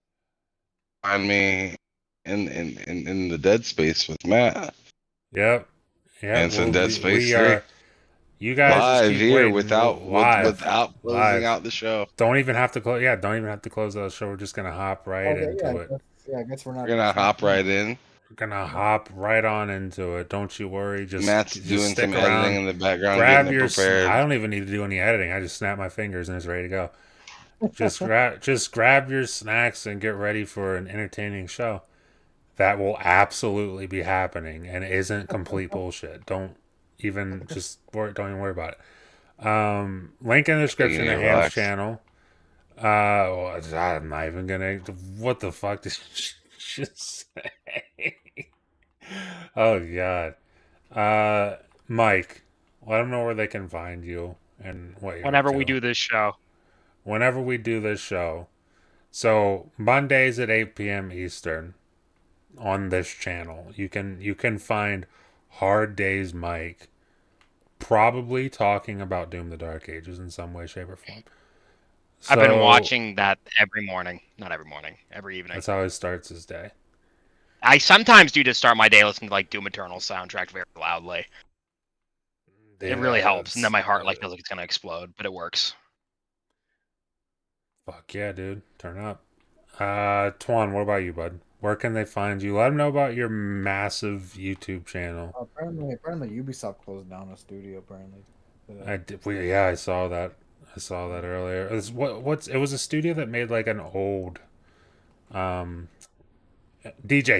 find me in the Dead Space with Matt Yep. and some Well, Dead Space we 3 are. You guys just live keep here waiting. without Live. without closing Live. out the show. Don't even have to close. Yeah, don't even have to close out the show. We're just gonna hop right Okay, into it. I guess we're We're not. gonna hop right in. We're gonna hop right on into it. Don't you worry. Matt's Just doing stick some around. editing in the background, Grab getting your. it prepared. I don't even need to do any editing. I just snap my fingers and it's ready to go. Just grab your snacks and get ready for an entertaining show that will absolutely be happening and isn't complete bullshit. Don't even worry about it. Link in the description to Taking it Ham's relaxed. channel. Well, I'm not even gonna. What the fuck did you just say? Oh god. Mike, let them know where they can find you and what you're Whenever up we to. do this show. Whenever we do this show. So Mondays at 8 p.m. Eastern on this channel, you can find Hard Days Mike probably talking about Doom the Dark Ages in some way, shape, or form. I've been So, watching that every morning. Not every morning, every evening. That's how he starts his day. I sometimes do just start my day listening to like Doom Eternal soundtrack very loudly. It really helps, and then my heart like feels like it's gonna explode, but it works. Fuck yeah, dude. Turn up. Twan, what about you, bud? Where can they find you? Let them know about your massive YouTube channel. Apparently, Ubisoft closed down a studio. Apparently, I saw that. I saw that earlier. It was a studio that made like an old DJ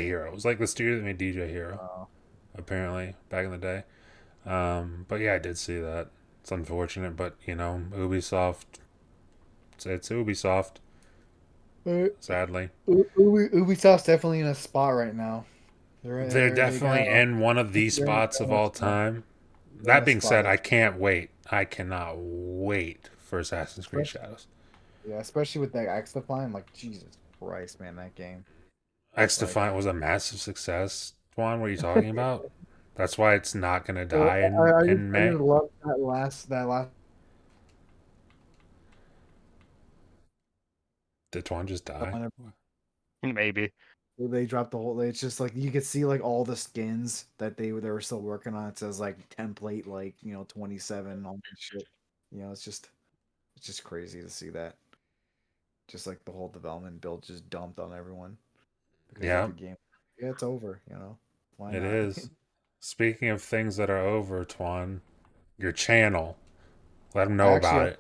Hero. It was like the studio that made DJ Hero, apparently, back in the day. But yeah, I did see that. It's unfortunate, but you know, Ubisoft. It's Ubisoft. Sadly, Ubisoft's definitely in a spot right now. they're definitely in one of the spots of all time. That being said, I can't wait. I cannot wait for Assassin's Creed Shadows. Yeah, especially with that X Defiant. Like Jesus Christ, man, that game. X Defiant was a massive success. Juan, what are you talking about? That's why it's not gonna die in May. I love that last. Did Twan just die? Maybe. They dropped the whole. It's just like you could see like all the skins that they were still working on. It says like template, like 27, all that shit. It's just crazy to see that. Just like the whole development build just dumped on everyone. Yeah. The game. Yeah, it's over. Why It not? is. Speaking of things that are over, Twan, your channel. Let them know about it.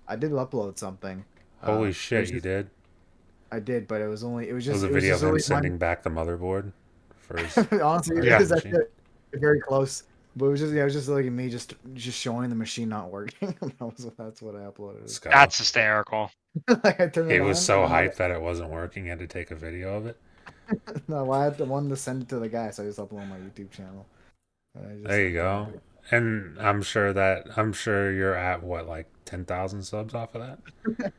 I did upload something. Holy shit, you did? I did, but it was only. It was It just was a video of him really sending back the motherboard for his. Honestly, Yeah, it was machine. actually very close. But it was just like me just showing the machine not working. That's what I uploaded. Scott. That's hysterical. Like I turned He it was on, so and hyped that it wasn't working. He had to take a video of it. No, I had wanted to send it to the guy, so I just uploaded on my YouTube channel. There you go. And I'm sure you're at what, like 10,000 subs off of that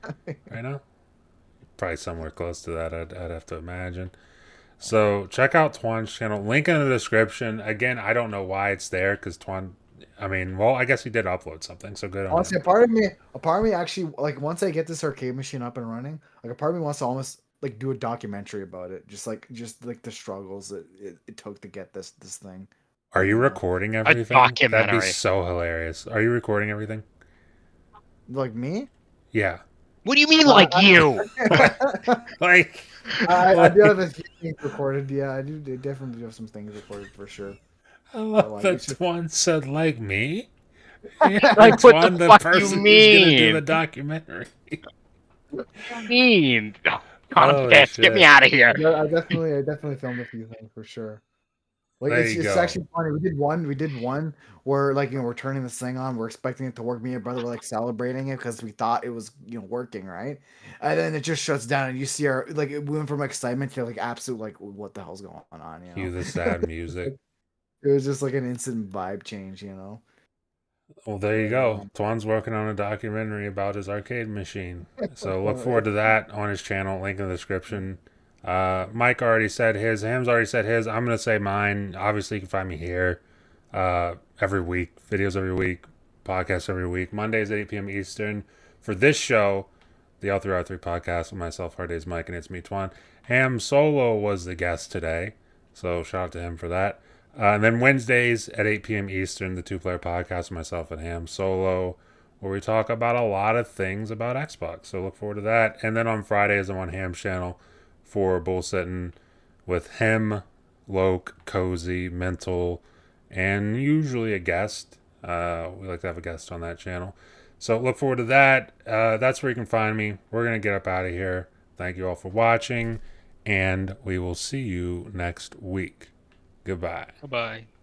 right now. Probably somewhere close to that. I'd have to imagine. So check out Twan's channel. Link in the description. Again, I don't know why it's there because Twan. I mean, well, I guess he did upload something. So good on Honestly, him. a part of me actually like once I get this arcade machine up and running, like a part of me wants to almost like do a documentary about it, just like the struggles that it took to get this thing. Are you recording everything? That'd be documentary. so hilarious. Are you recording everything? Like me? Yeah. What do you mean, like you? Like. I do have a few things recorded. Yeah, I do definitely have some things recorded for sure. I love like, that it's just- Twan said like me. Like, what Twan, the fuck you person who's gonna do mean? the documentary. What do you mean? God, Oh, get shit. me out of here. Yeah, I definitely filmed a few things for sure. Like There it's you it's go. actually funny. We did one where like we're turning this thing on. We're expecting it to work. Me and brother were like celebrating it because we thought it was working right, and then it just shuts down. And you see our like it went from excitement to like absolute like what the hell's going on? Cue the sad music. It was just like an instant vibe change. Well, there you go. Twan's working on a documentary about his arcade machine. So look forward to that on his channel. Link in the description. Mike already said his. Ham's already said his. I'm going to say mine. Obviously, you can find me here every week. Videos every week. Podcasts every week. Mondays at 8 p.m. Eastern. For this show, the L3R3 podcast with myself, Hard Days Mike, and it's me, Twan. Ham Solo was the guest today. So shout out to him for that. And then Wednesdays at 8 p.m. Eastern, the two-player podcast with myself and Ham Solo, where we talk about a lot of things about Xbox. So look forward to that. And then on Fridays, I'm on Ham's channel for bullsitting with him, Loke, Cozy, Mental, and usually a guest. We like to have a guest on that channel. So look forward to that. That's where you can find me. We're going to get up out of here. Thank you all for watching, and we will see you next week. Goodbye. Bye-bye.